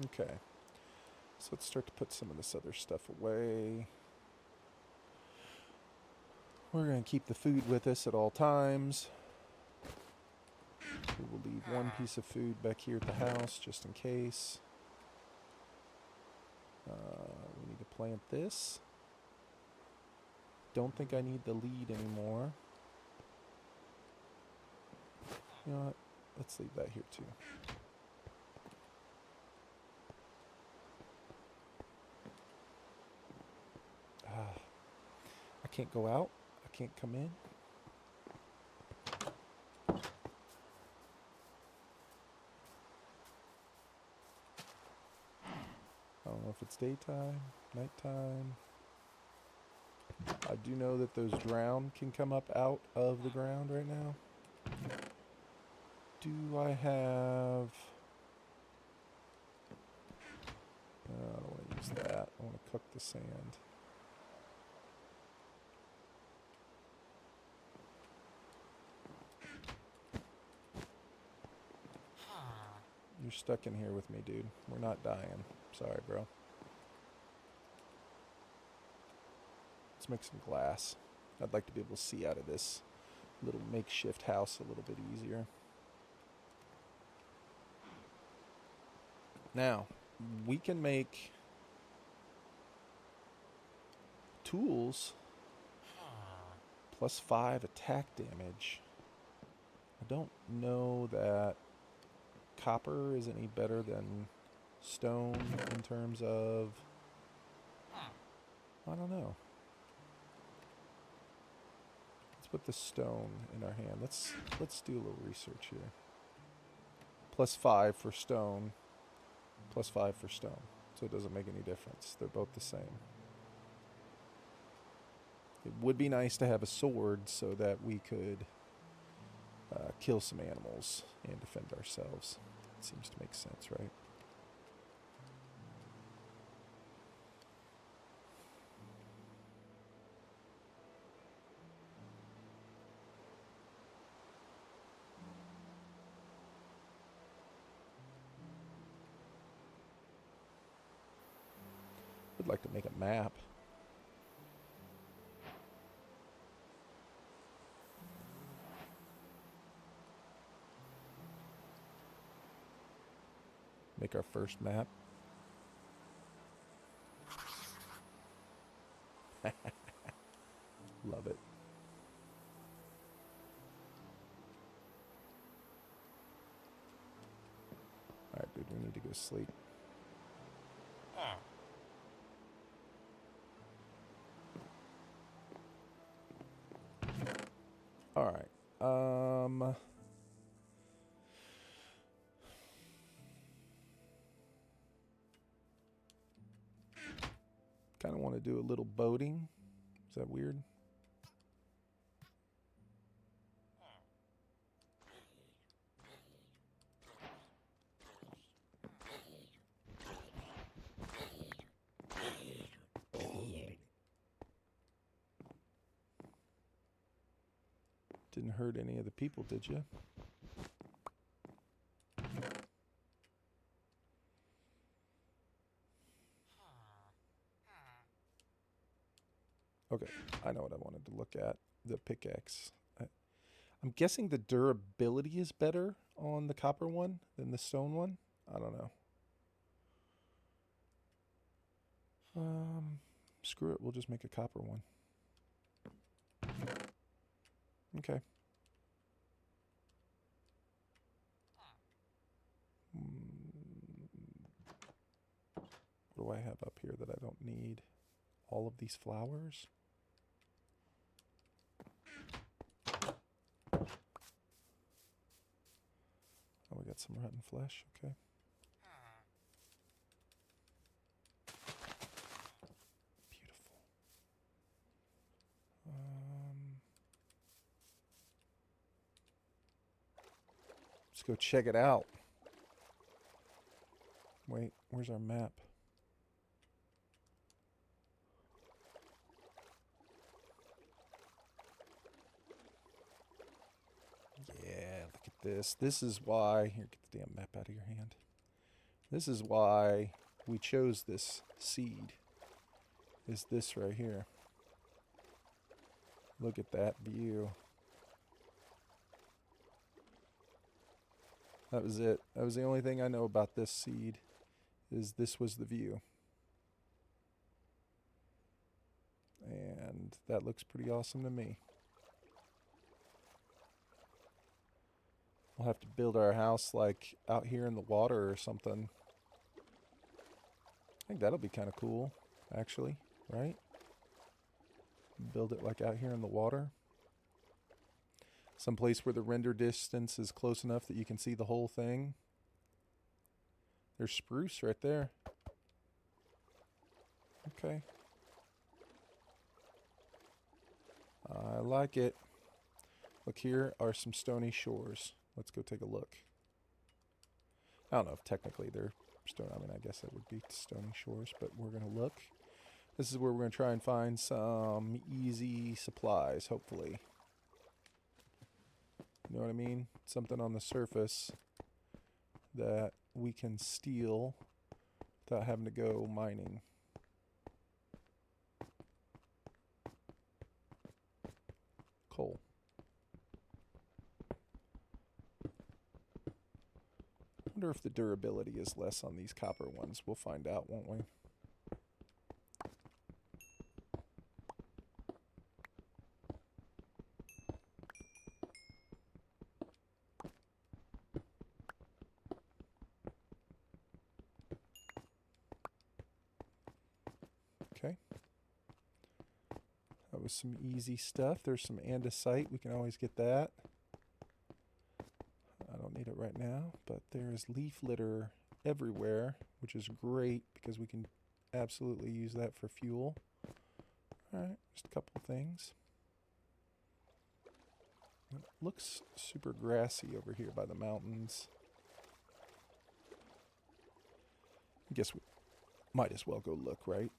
Okay. So let's start to put some of this other stuff away. We're going to keep the food with us at all times. We will leave one piece of food back here at the house just in case. We need to plant this. Don't think I need the lead anymore. You know what? Let's leave that here too. I can't go out. I can't come in. I don't know if it's daytime, nighttime. I do know that those drown can come up out of the ground right now. Do I have... I don't want to use that. I want to cook the sand. You're stuck in here with me, dude. We're not dying. Sorry, bro. Let's make some glass. I'd like to be able to see out of this little makeshift house a little bit easier. Now, we can make tools +5 attack damage. I don't know that copper is any better than stone in terms of... I don't know. Let's put the stone in our hand. Let's do a little research here. +5 for stone. +5 for stone. So it doesn't make any difference. They're both the same. It would be nice to have a sword so that we could kill some animals and defend ourselves. It seems to make sense, right? I'd like to make a map. Make our first map. Love it. Alright, dude, we need to go sleep. Alright. Kind of want to do a little boating. Is that weird? Didn't hurt any of the people, did you? Okay, I know what I wanted to look at. The pickaxe. I'm guessing the durability is better on the copper one than the stone one. I don't know. Screw it. We'll just make a copper one. Okay. What do I have up here that I don't need? All of these flowers? Oh, we got some rotten flesh. Okay. Beautiful. Let's go check it out. Wait, where's our map? Yeah, look at this. This is why... Here, get the damn map out of your hand. This is why we chose this seed. Is this right here. Look at that view. That was it. That was the only thing I know about this seed. Is this was the view. And that looks pretty awesome to me. We'll have to build our house like out here in the water or something. I think that'll be kind of cool, actually, right? Build it like out here in the water. Someplace where the render distance is close enough that you can see the whole thing. There's spruce right there. Okay. I like it. Look, here are some stony shores. Let's go take a look. I don't know if technically they're stone. I mean, I guess that would be stony shores, but we're going to look. This is where we're going to try and find some easy supplies, hopefully. You know what I mean? Something on the surface that we can steal without having to go mining. Coal. I wonder if the durability is less on these copper ones. We'll find out, won't we? Okay. That was some easy stuff. There's some andesite. We can always get that. I don't need it right now, but there's leaf litter everywhere, which is great because we can absolutely use that for fuel. Alright, just a couple things. It looks super grassy over here by the mountains. I guess we might as well go look, right?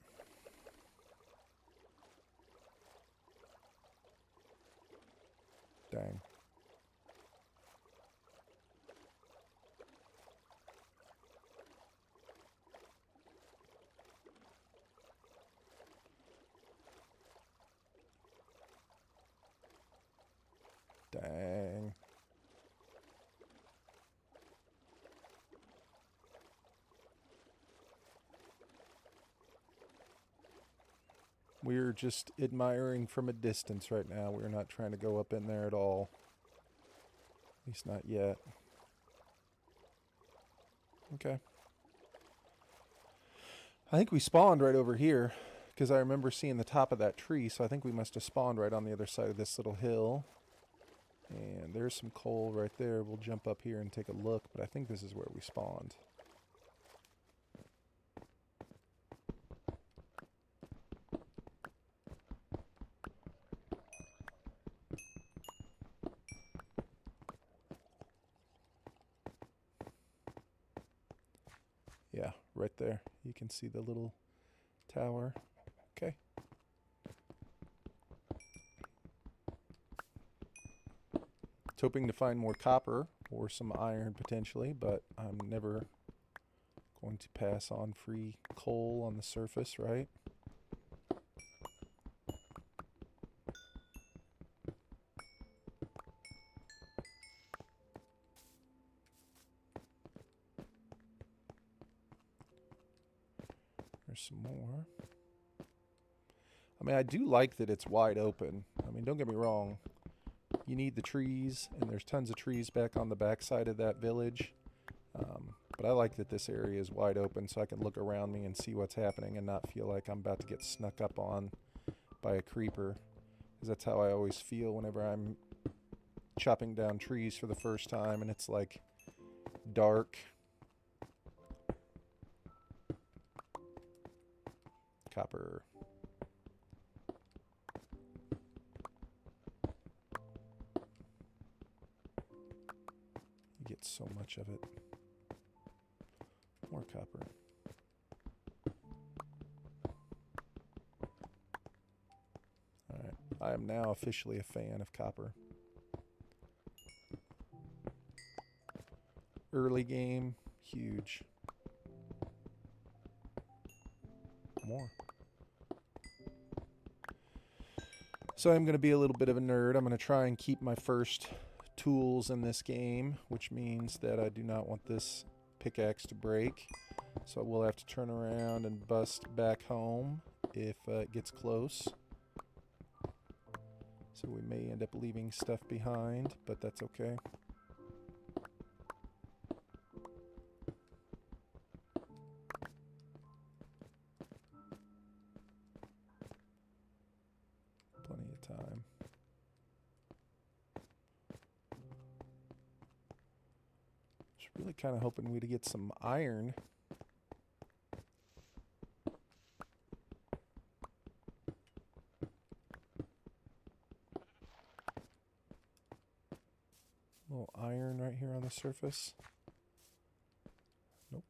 Dang. Dang. We're just admiring from a distance right now. We're not trying to go up in there at all. At least not yet. Okay. I think we spawned right over here because I remember seeing the top of that tree, so I think we must have spawned right on the other side of this little hill. And there's some coal right there. We'll jump up here and take a look, but I think this is where we spawned. Yeah, right there. You can see the little tower. Okay. Hoping to find more copper or some iron potentially, but I'm never going to pass on free coal on the surface, right? There's some more. I mean, I do like that it's wide open. I mean, don't get me wrong. You need the trees, and there's tons of trees back on the backside of that village. But I like that this area is wide open so I can look around me and see what's happening and not feel like I'm about to get snuck up on by a creeper. Because that's how I always feel whenever I'm chopping down trees for the first time and it's like dark. Copper. You get so much of it. More copper. Alright, I am now officially a fan of copper. Early game, huge. More. So I'm going to be a little bit of a nerd. I'm going to try and keep my first tools in this game, which means that I do not want this pickaxe to break. So we'll have to turn around and bust back home if it gets close. So we may end up leaving stuff behind, but that's okay. Plenty of time. Just really kind of hoping we'd get some iron. right here on the surface? Nope.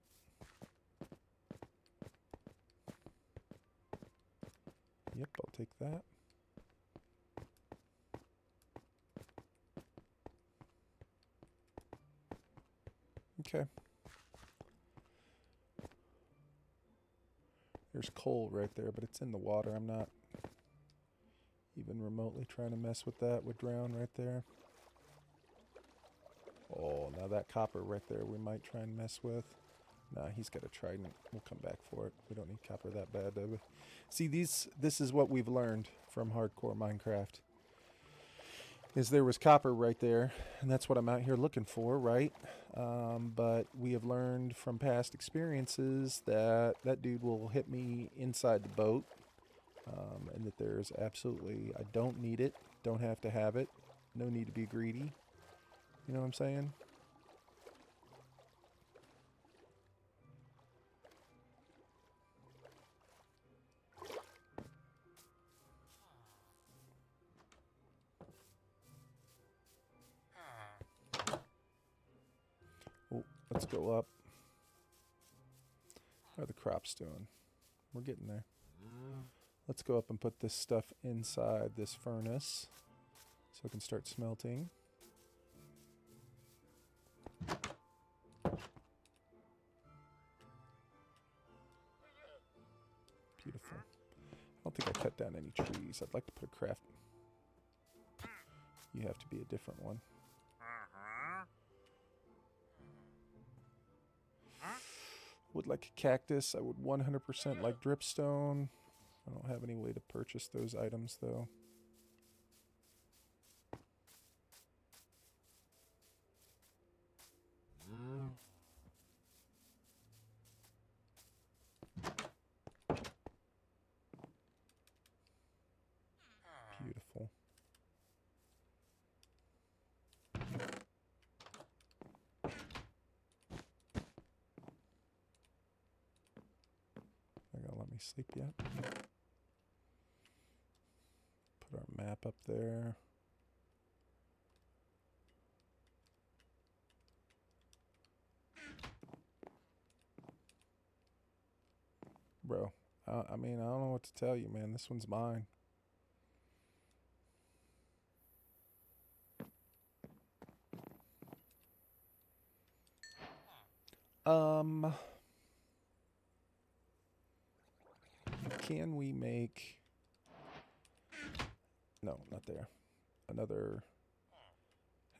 Yep, I'll take that. Okay. There's coal right there, but it's in the water. I'm not even remotely trying to mess with that. Would drown right there. Oh, now that copper right there we might try and mess with. Nah, he's got a trident. We'll come back for it. We don't need copper that bad, do we? See, this is what we've learned from hardcore Minecraft. Is there was copper right there, and that's what I'm out here looking for, right? But we have learned from past experiences that that dude will hit me inside the boat, and that there's absolutely, I don't need it, don't have to have it, no need to be greedy. You know what I'm saying? Oh, let's go up. How are the crops doing? We're getting there. Let's go up and put this stuff inside this furnace so it can start smelting. Beautiful. I don't think I cut down any trees. I'd like to put a craft. You have to be a different one. Would like a cactus. I would 100% like dripstone. I don't have any way to purchase those items though. Beautiful. They're gonna let me sleep yet. Put our map up there. Bro, I mean, I don't know what to tell you, man. This one's mine. Can we make... No, not there. Another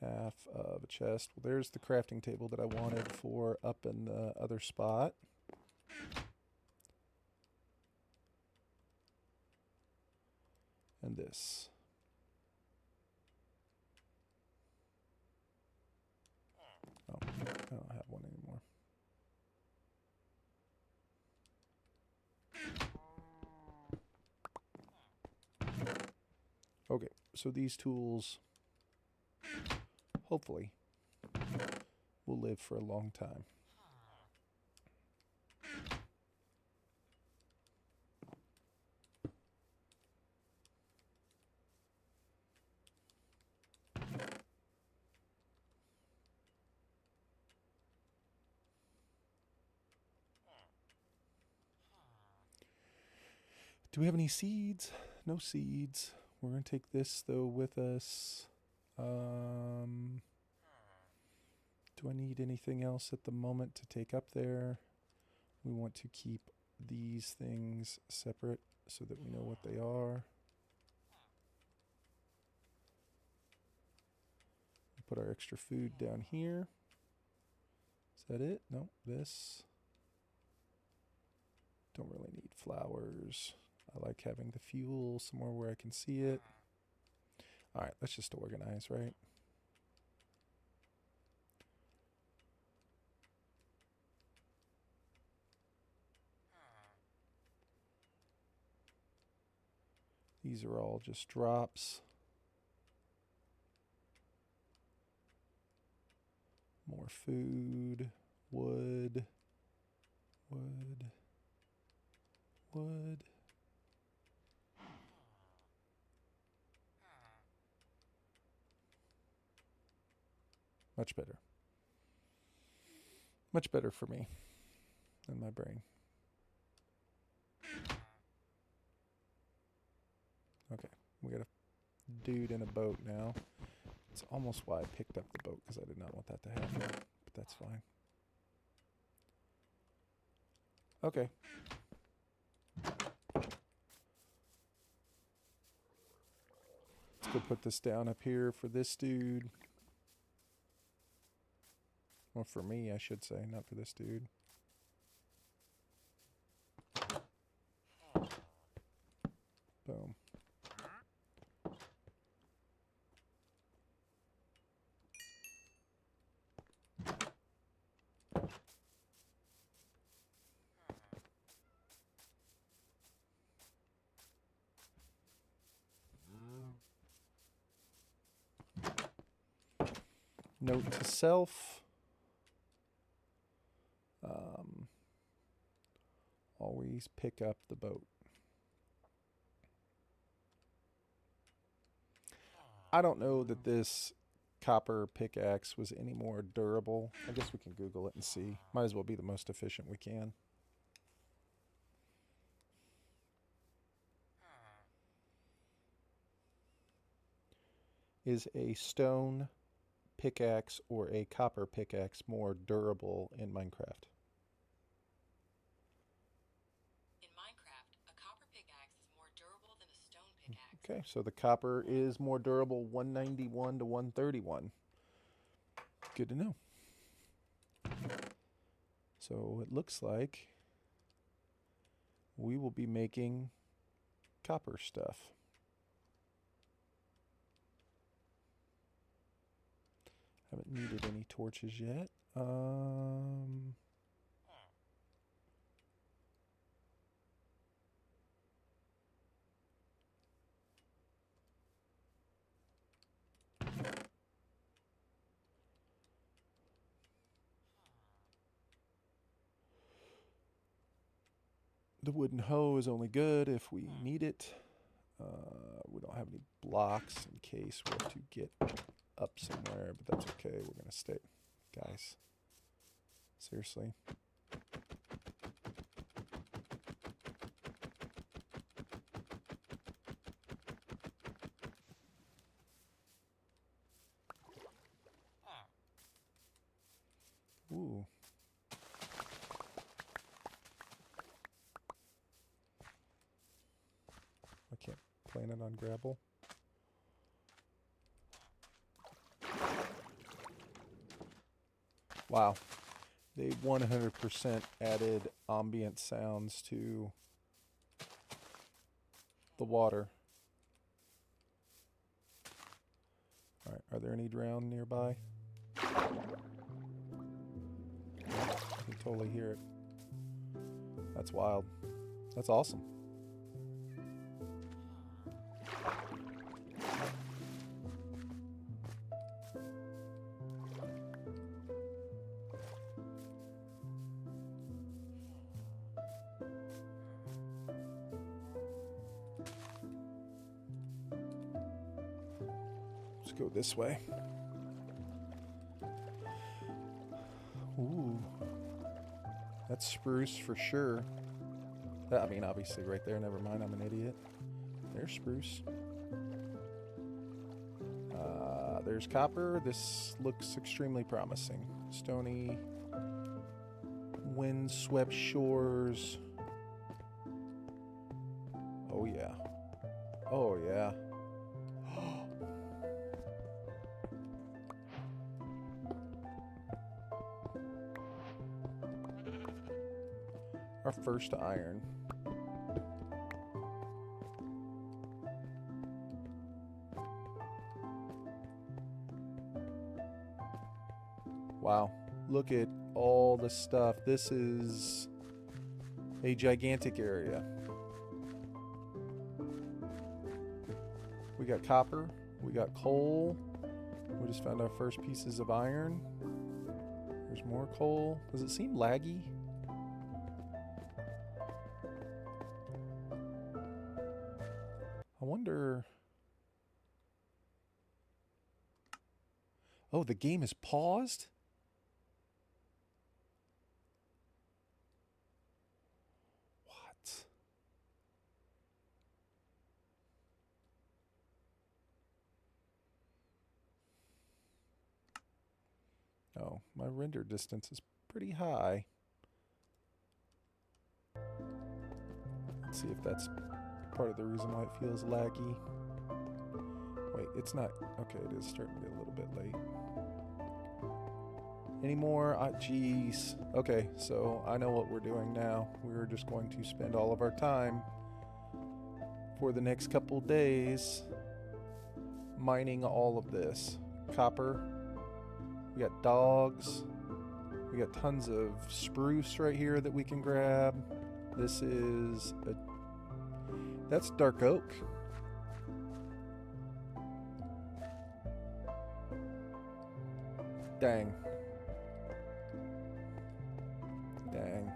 half of a chest. Well, there's the crafting table that I wanted for up in the other spot. And this. Oh, I don't have one anymore. Okay, so these tools, hopefully, will live for a long time. Do we have any seeds? No seeds. We're going to take this, though, with us. Do I need anything else at the moment to take up there? We want to keep these things separate so that we know what they are. Put our extra food down here. Is that it? No, this. Don't really need flowers. I like having the fuel somewhere where I can see it. All right, let's just organize, right? These are all just drops. More food, wood, wood, wood. Much better. Much better for me and my brain. Okay, we got a dude in a boat now. It's almost why I picked up the boat, because I did not want that to happen, but that's fine. Okay. Let's go put this down up here for this dude. Well, for me, I should say, not for this dude. Boom. Note to self. Always pick up the boat. I don't know that this copper pickaxe was any more durable. I guess we can Google it and see. Might as well be the most efficient we can. Is a stone pickaxe or a copper pickaxe more durable in Minecraft? In Minecraft, a copper pickaxe is more durable than a stone pickaxe. Okay, so the copper is more durable, 191 to 131. Good to know. So it looks like we will be making copper stuff. Haven't needed any torches yet. The wooden hoe is only good if we need it. We don't have any blocks in case we have to get up somewhere, but that's okay. We're going to stay. Guys, seriously. Ooh. I can't plant it on gravel. Wow. They 100% added ambient sounds to the water. All right, are there any drowned nearby? I can totally hear it. That's wild. That's awesome. Let's go this way. Ooh. That's spruce for sure. I mean, obviously right there. Never mind, I'm an idiot. There's spruce. There's copper. This looks extremely promising. Stony, wind-swept shores. Oh, yeah. Oh, yeah. Our first iron. Wow, look at all the stuff. This is a gigantic area. We got copper, we got coal. We just found our first pieces of iron. There's more coal. Does it seem laggy? I wonder... Oh, the game is paused? know, my render distance is pretty high. Let's see if that's part of the reason why it feels laggy. Wait, it's not. Okay, it is starting to get a little bit late. Any more? Jeez. Okay, so I know what we're doing now. We're just going to spend all of our time for the next couple days mining all of this. Copper. We got dogs. We got tons of spruce right here that we can grab. This is a... That's dark oak. Dang. Dang.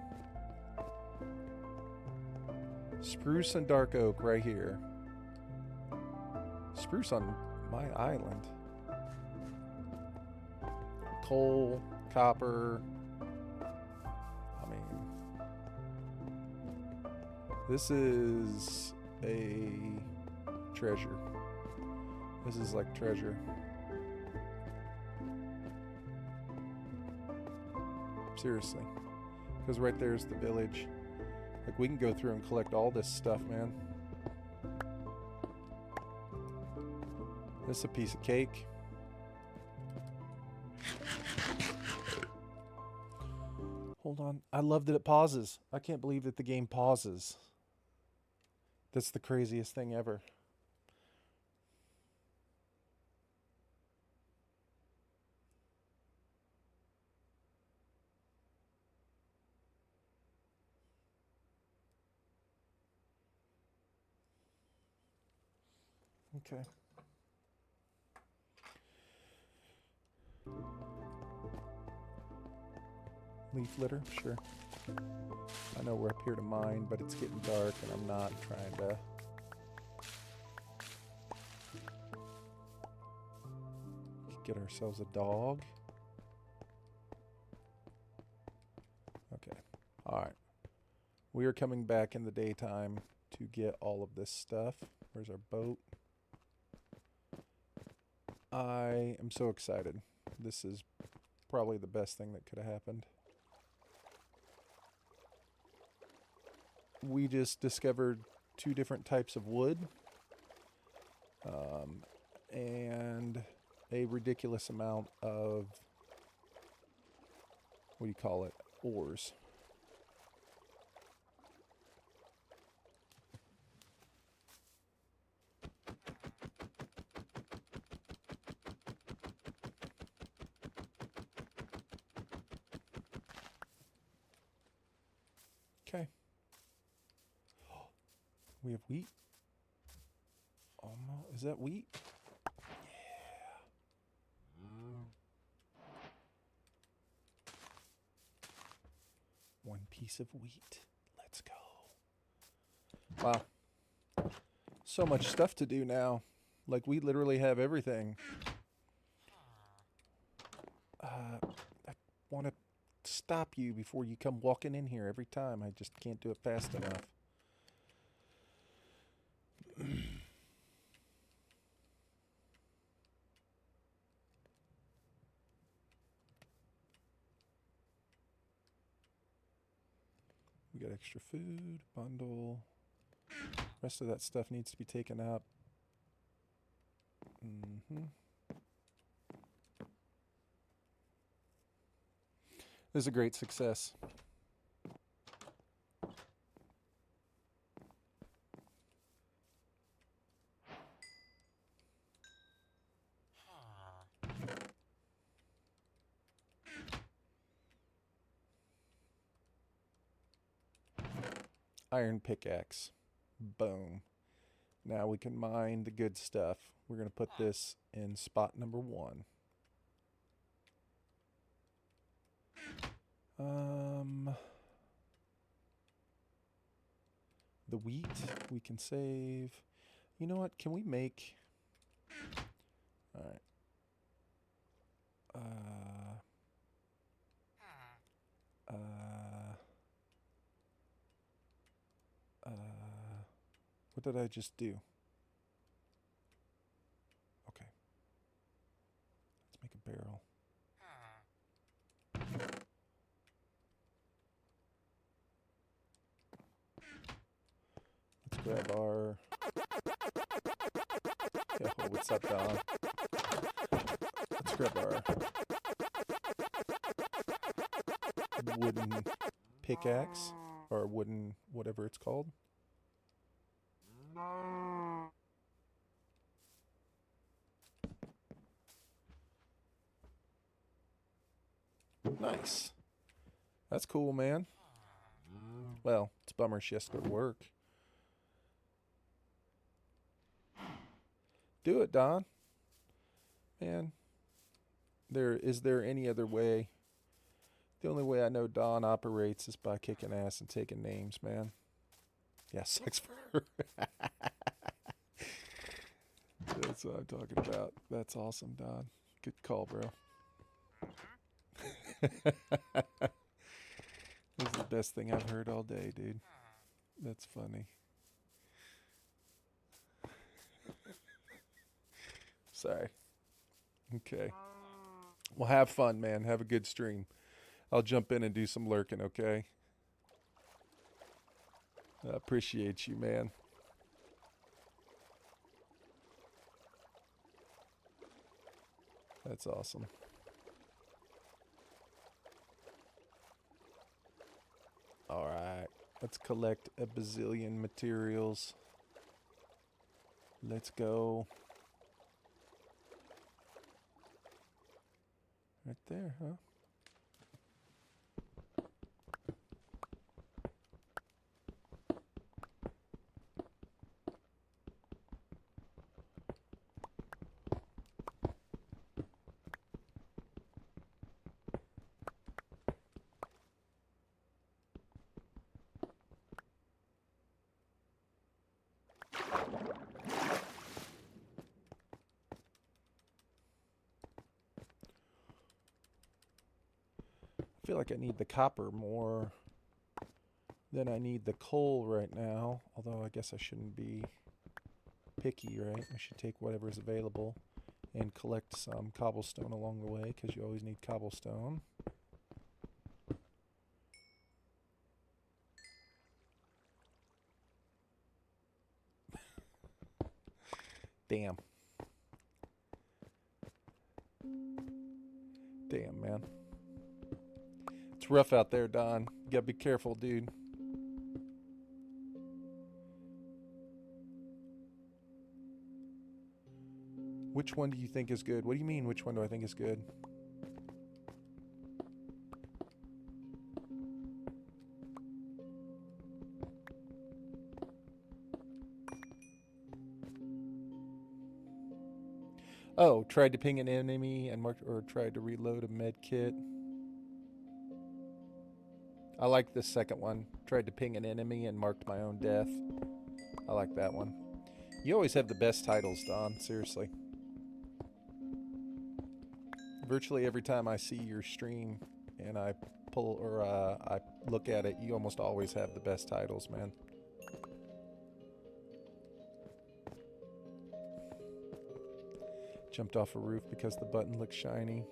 Spruce and dark oak right here. Spruce on my island. Coal, copper. I mean, this is a treasure. This is like treasure. Seriously. Because right there's the village. Like, we can go through and collect all this stuff, man. This is a piece of cake. Hold on. I love that it pauses. I can't believe that the game pauses. That's the craziest thing ever. Okay. Leaf litter, sure. I know we're up here to mine, but it's getting dark and I'm not trying to... Get ourselves a dog. Okay. Alright. We are coming back in the daytime to get all of this stuff. Where's our boat? I am so excited. This is probably the best thing that could have happened. We just discovered 2 different types of wood. And a ridiculous amount of, what do you call it, ores. Okay. We have wheat. Almost. Is that wheat? One piece of wheat. Let's go. Wow. So much stuff to do now. Like, we literally have everything. I want to stop you before you come walking in here every time. I just can't do it fast enough. We got extra food, bundle. Rest of that stuff needs to be taken up. This is a great success. Iron pickaxe. Boom. Now we can mine the good stuff. We're going to put this in spot number 1. The wheat we can save. You know what? Can we make... Alright. What did I just do? Okay. Let's make a barrel. Yeah, what's up, Don? Let's grab our wooden pickaxe, or wooden whatever it's called. Nice. That's cool, man. Well, it's a bummer she has to go to work. Do it, Don. Man, is there any other way? The only way I know Don operates is by kicking ass and taking names, man. Yeah, sucks for her. That's what I'm talking about. That's awesome, Don. Good call, bro. This is the best thing I've heard all day, dude. That's funny. Sorry. Okay. Well, have fun, man. Have a good stream. I'll jump in and do some lurking, okay? I appreciate you, man. That's awesome. Alright. Let's collect a bazillion materials. Let's go. Right there, huh? I feel like I need the copper more than I need the coal right now. Although I guess I shouldn't be picky, right? I should take whatever's available and collect some cobblestone along the way, because you always need cobblestone. Damn. Damn, man. It's rough out there, Don. You gotta be careful, dude. Which one do you think is good? What do you mean, which one do I think is good? Oh, tried to ping an enemy and marked, or tried to reload a med kit. I like the second one. Tried to ping an enemy and marked my own death. I like that one. You always have the best titles, Don. Seriously. Virtually every time I see your stream and I pull or I look at it, you almost always have the best titles, man. Jumped off a roof because the button looks shiny.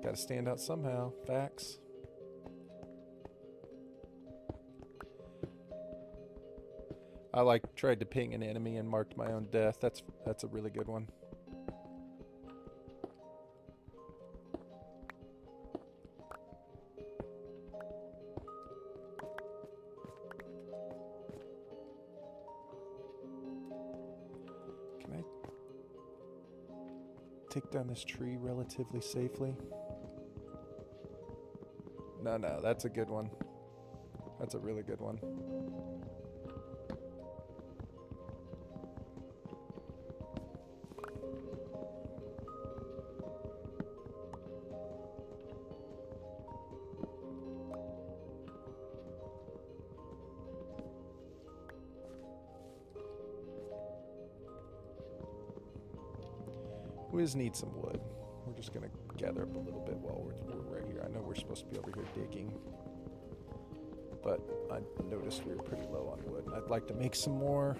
Gotta stand out somehow. Facts. I tried to ping an enemy and marked my own death. That's a really good one. Can I take down this tree relatively safely? No, that's a good one. That's a really good one. We just need some wood. We're just gonna gather up a little bit while we're right here. I know we're supposed to be over here digging, but I noticed we were pretty low on wood. I'd like to make some more.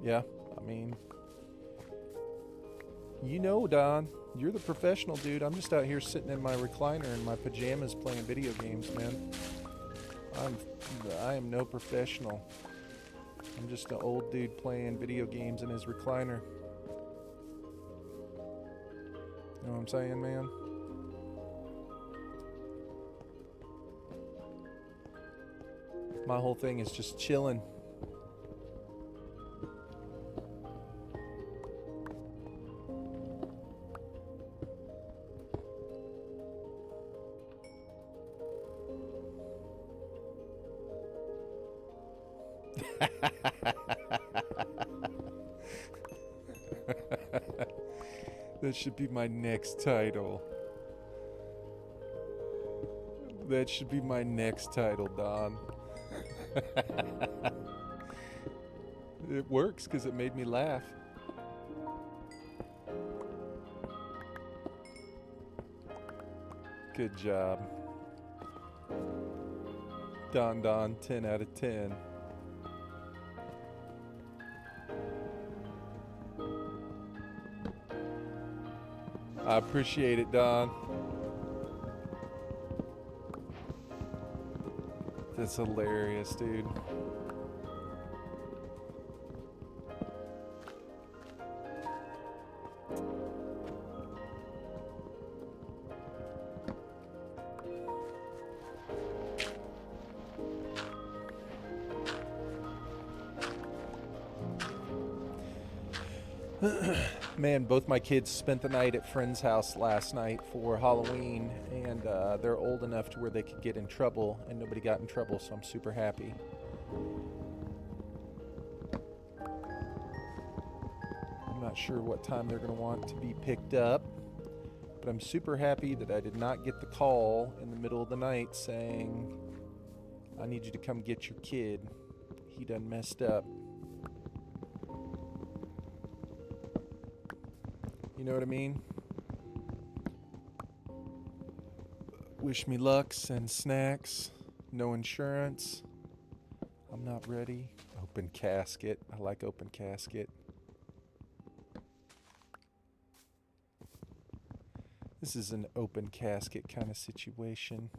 Yeah, I mean, you know, Don, you're the professional, dude. I'm just out here sitting in my recliner in my pajamas playing video games, man. I am no professional. I'm just an old dude playing video games in his recliner. You know what I'm saying, man? My whole thing is just chilling. That should be my next title. That should be my next title, Don. It works because it made me laugh. Good job. Don, 10 out of 10. I appreciate it, Don. That's hilarious, dude. Man, both my kids spent the night at friend's house last night for Halloween, and they're old enough to where they could get in trouble, and nobody got in trouble, so I'm super happy. I'm not sure what time they're going to want to be picked up, but I'm super happy that I did not get the call in the middle of the night saying, I need you to come get your kid. He done messed up. You know what I mean? Wish me luck, send snacks, no insurance. I'm not ready. Open casket. I like open casket. This is an open casket kind of situation.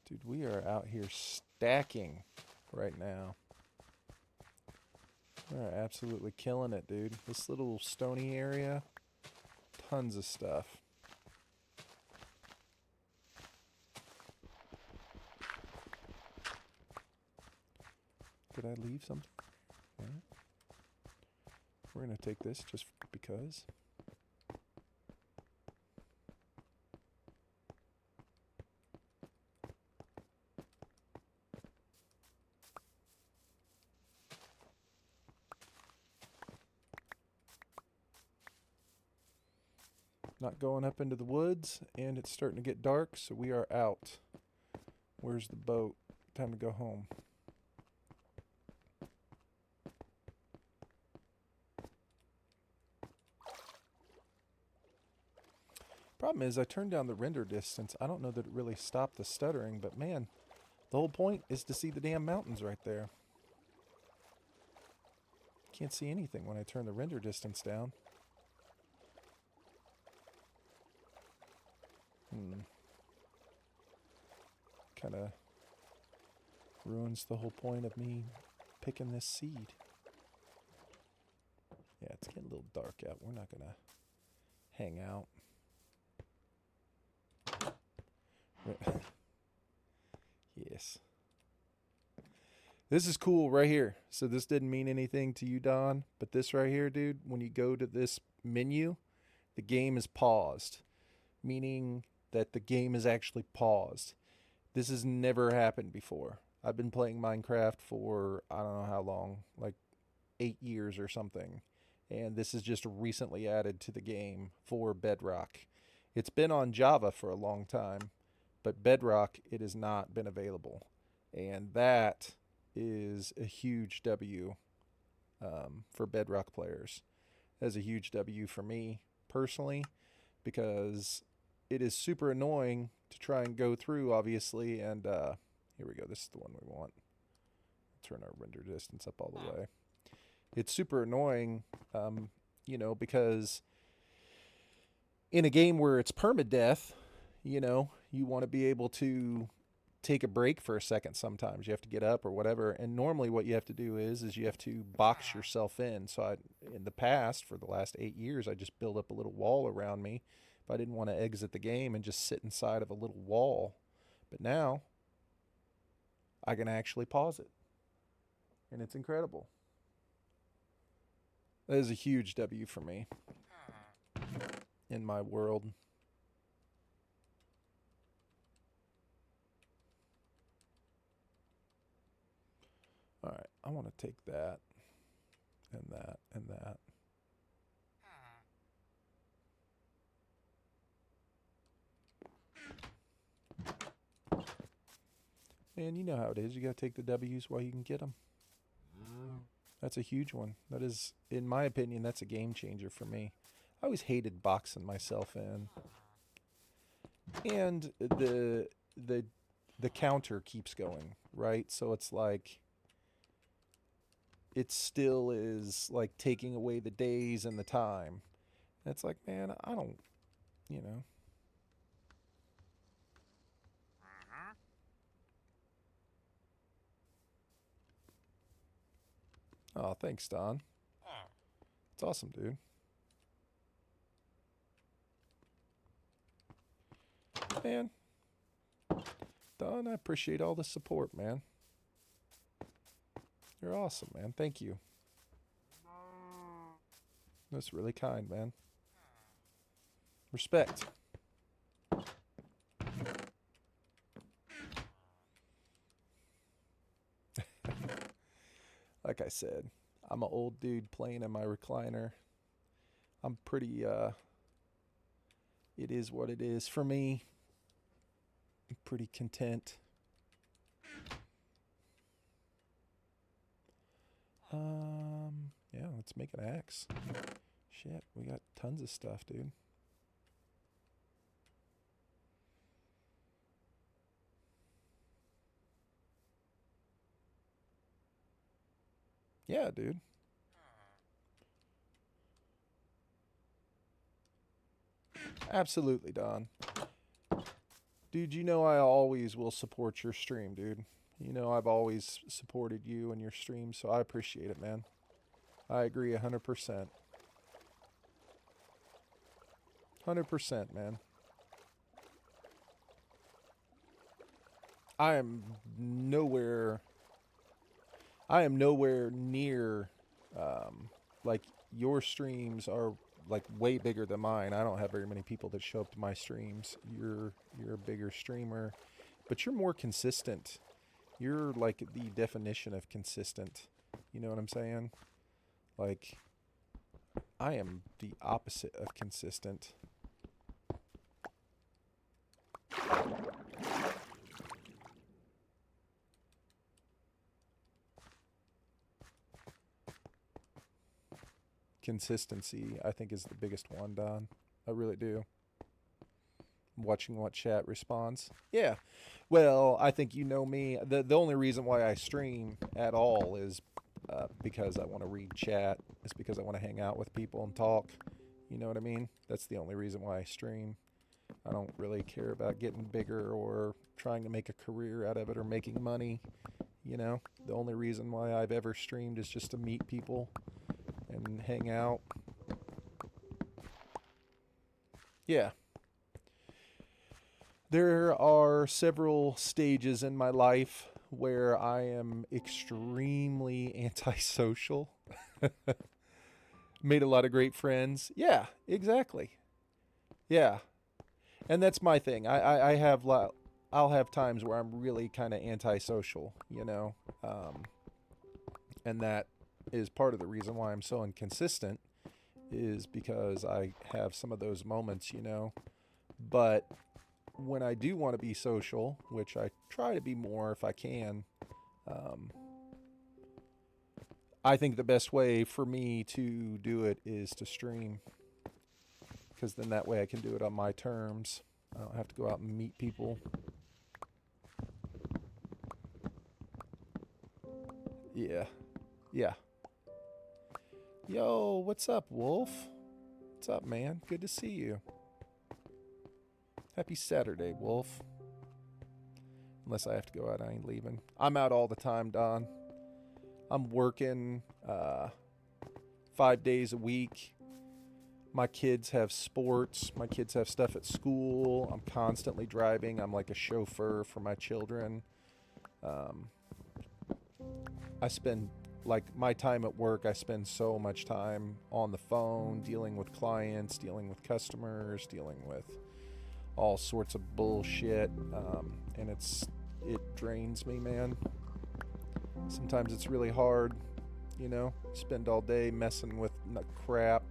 Dude, we are out here stacking right now. We're absolutely killing it, dude. This little stony area, tons of stuff. Did I leave something? Yeah. We're going to take this just because. Not going up into the woods, and it's starting to get dark, so we are out. Where's the boat? Time to go home. Problem is, I turned down the render distance. I don't know that it really stopped the stuttering, but man, the whole point is to see the damn mountains right there. Can't see anything when I turn the render distance down. Kind of ruins the whole point of me picking this seed. Yeah, it's getting a little dark out. We're not gonna hang out. Yes. This is cool right here. So this didn't mean anything to you, Don, but this right here, dude, when you go to this menu, the game is paused, meaning that the game is actually paused. This has never happened before. I've been playing Minecraft for I don't know how long, like 8 years or something. And this is just recently added to the game for Bedrock. It's been on Java for a long time, but Bedrock, it has not been available. And that is a huge W for Bedrock players. That's a huge W for me personally, because it is super annoying to try and go through, obviously, and here we go. This is the one we want. Turn our render distance up all the way. it's super annoying, because in a game where it's permadeath, you want to be able to take a break for a second sometimes. You have to get up or whatever. And normally what you have to do is you have to box yourself in. So in the past, for the last 8 years, I just built up a little wall around me if I didn't want to exit the game and just sit inside of a little wall. But now I can actually pause it. And it's incredible. That is a huge W for me in my world. All right, I want to take that and that and that. Man, you know how it is. You got to take the W's while you can get them. That's a huge one. That is, in my opinion, that's a game changer for me. I always hated boxing myself in. And the counter keeps going, right? So it's like it still is like taking away the days and the time. And it's like, man, I don't, you know. Oh, thanks, Don. It's awesome, dude. Man, Don, I appreciate all the support, man. You're awesome, man. Thank you. That's really kind, man. Respect. Like I said, I'm an old dude playing in my recliner. I'm pretty, it is what it is for me. I'm pretty content. Yeah, let's make an axe. Shit, we got tons of stuff, dude. Yeah, dude. Absolutely, Don. Dude, you know I always will support your stream, dude. You know I've always supported you and your stream, so I appreciate it, man. I agree 100%. 100%, man. I am nowhere near like your streams are like way bigger than mine. I don't have very many people that show up to my streams. You're a bigger streamer, but you're more consistent. You're like the definition of consistent. You know what I'm saying? Like I am the opposite of consistent. Consistency, I think, is the biggest one, Don. I really do. Watching what chat responds. Yeah. Well, I think you know me. The only reason why I stream at all is because I want to read chat. It's because I want to hang out with people and talk. You know what I mean? That's the only reason why I stream. I don't really care about getting bigger or trying to make a career out of it or making money. You know, the only reason why I've ever streamed is just to meet people and hang out. Yeah. There are several stages in my life where I am extremely antisocial. Made a lot of great friends. Yeah, exactly. Yeah. And that's my thing. I have I'll have times where I'm really kind of antisocial, you know. And that is part of the reason why I'm so inconsistent is because I have some of those moments, you know. But when I do want to be social, which I try to be more if I can, I think the best way for me to do it is to stream. Because then that way I can do it on my terms. I don't have to go out and meet people. Yeah. Yeah. Yo, what's up, Wolf? What's up, man? Good to see you. Happy Saturday, Wolf. Unless I have to go out, I ain't leaving. I'm out all the time, Don. I'm working 5 days a week. My kids have sports. My kids have stuff at school. I'm constantly driving. I'm like a chauffeur for my children. I spend, like, my time at work, I spend so much time on the phone, dealing with clients, dealing with customers, dealing with all sorts of bullshit. And it drains me, man. Sometimes it's really hard, you know, spend all day messing with crap.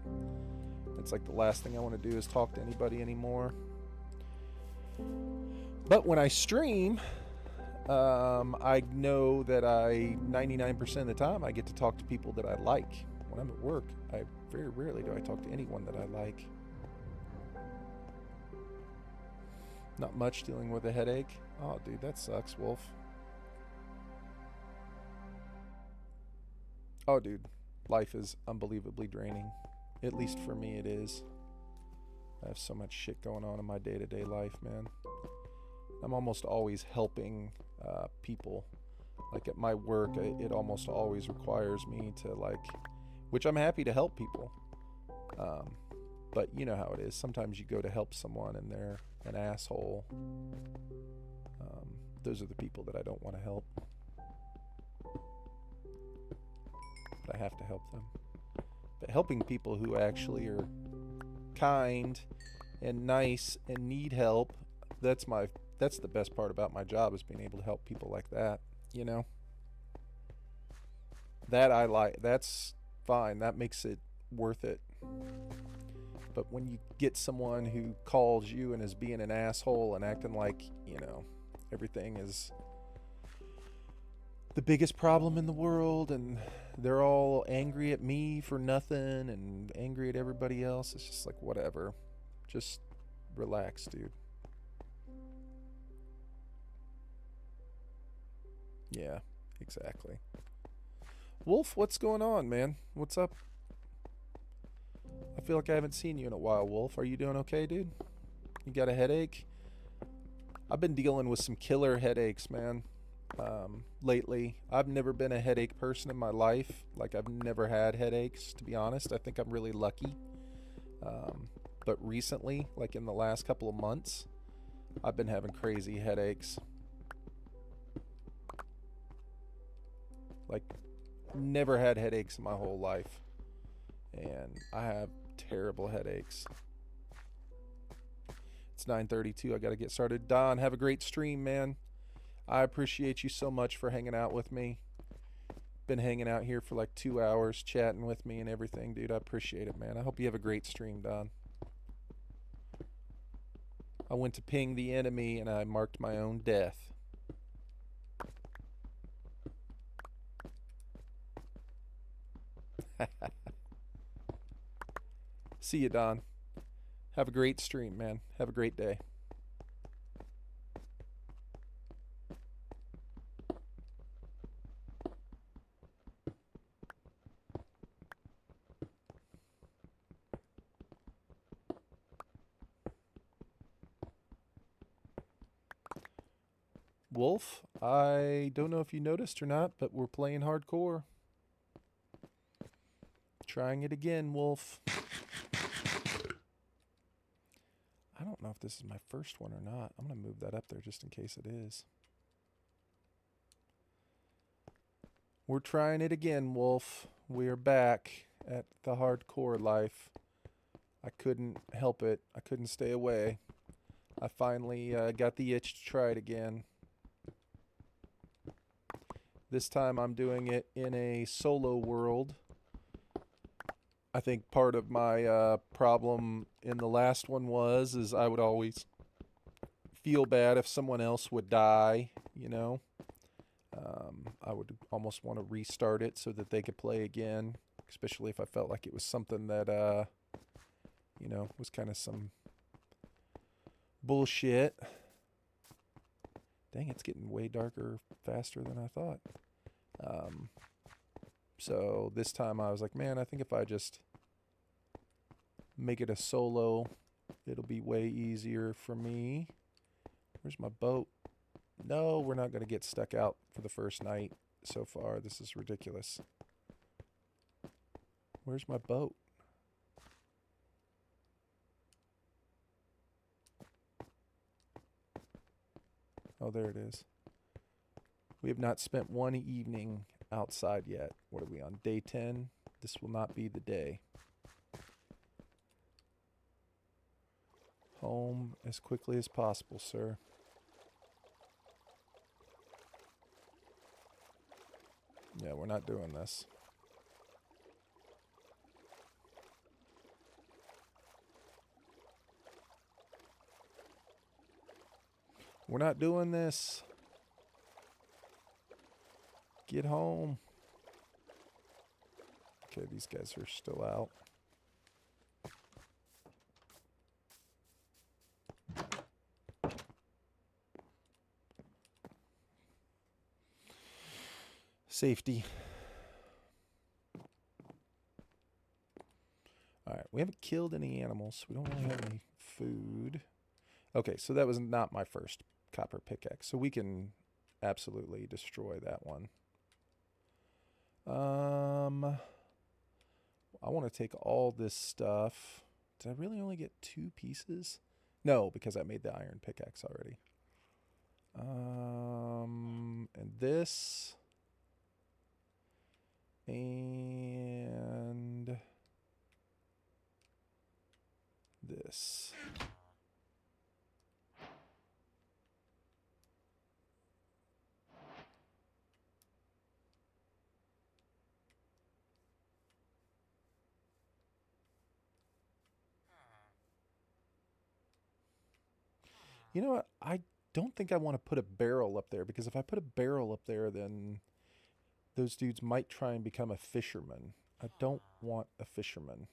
It's like the last thing I want to do is talk to anybody anymore. But when I stream, I know that 99% of the time I get to talk to people that I like. When I'm at work, I very rarely do I talk to anyone that I like. Not much dealing with a headache. Oh, dude, that sucks, Wolf. Oh, dude, life is unbelievably draining. At least for me, it is. I have so much shit going on in my day-to-day life, man. I'm almost always helping people. Like at my work, it almost always requires me to, like, which I'm happy to help people. But you know how it is. Sometimes you go to help someone and they're an asshole. Those are the people that I don't want to help. But I have to help them. But helping people who actually are kind and nice and need help, that's the best part about my job, is being able to help people like that, you know? That I like. That's fine. That makes it worth it. But when you get someone who calls you and is being an asshole and acting like, you know, everything is the biggest problem in the world, and they're all angry at me for nothing and angry at everybody else, it's just like, whatever. Just relax, dude. Yeah, exactly. Wolf, what's going on, man? What's up? I feel like I haven't seen you in a while, Wolf. Are you doing okay, dude? You got a headache? I've been dealing with some killer headaches, man. Lately. I've never been a headache person in my life. Like, I've never had headaches, to be honest. I think I'm really lucky. But recently, like in the last couple of months, I've been having crazy headaches. Like, never had headaches in my whole life. And I have terrible headaches. It's 9:32. I got to get started. Don, have a great stream, man. I appreciate you so much for hanging out with me. Been hanging out here for like 2 hours, chatting with me and everything, dude. I appreciate it, man. I hope you have a great stream, Don. I went to ping the enemy and I marked my own death. See you, Don. Have a great stream, man. Have a great day. Wolf, I don't know if you noticed or not, but we're playing hardcore. Trying it again, Wolf. I don't know if this is my first one or not. I'm going to move that up there just in case it is. We're trying it again, Wolf. We're back at the hardcore life. I couldn't help it. I couldn't stay away. I finally got the itch to try it again. This time I'm doing it in a solo world. I think part of my problem in the last one is I would always feel bad if someone else would die, you know. I would almost want to restart it so that they could play again, especially if I felt like it was something that, you know, was kind of some bullshit. Dang, it's getting way darker faster than I thought. So this time I was like, man, I think if I just make it a solo, it'll be way easier for me. Where's my boat? No, we're not going to get stuck out for the first night so far. This is ridiculous. Where's my boat? Oh, there it is. We have not spent one evening outside yet. What are we on? Day 10? This will not be the day. Home as quickly as possible, sir. Yeah, we're not doing this. We're not doing this. Get home. Okay, these guys are still out. Safety. Alright, we haven't killed any animals. We don't really have any food. Okay, so that was not my first copper pickaxe. So we can absolutely destroy that one. I want to take all this stuff. Did I really only get 2 pieces? No, because I made the iron pickaxe already. And this. And this. You know what? I don't think I want to put a barrel up there, because if I put a barrel up there, then those dudes might try and become a fisherman. I don't want a fisherman.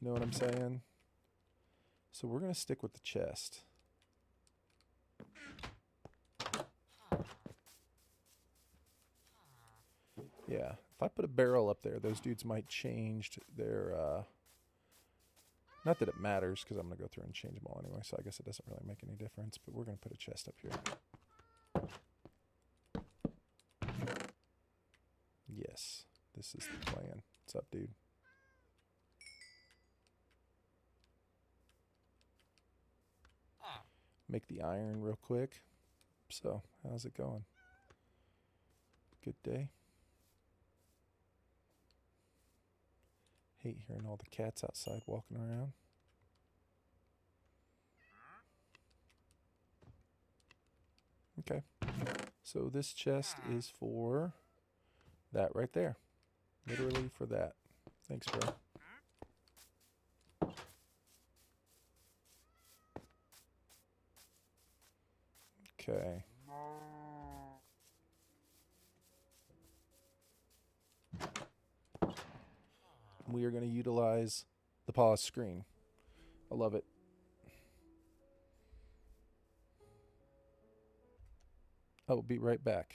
You know what I'm saying? So we're going to stick with the chest. Yeah, if I put a barrel up there, those dudes might change their... Not that it matters, because I'm going to go through and change them all anyway, so I guess it doesn't really make any difference, but we're going to put a chest up here. Yes, this is the plan. What's up, dude? Make the iron real quick. So, how's it going? Good day? Hate hearing all the cats outside walking around. Okay. So this chest is for that right there. Literally for that. Thanks, bro. Okay. We are going to utilize the pause screen. I love it. I will be right back.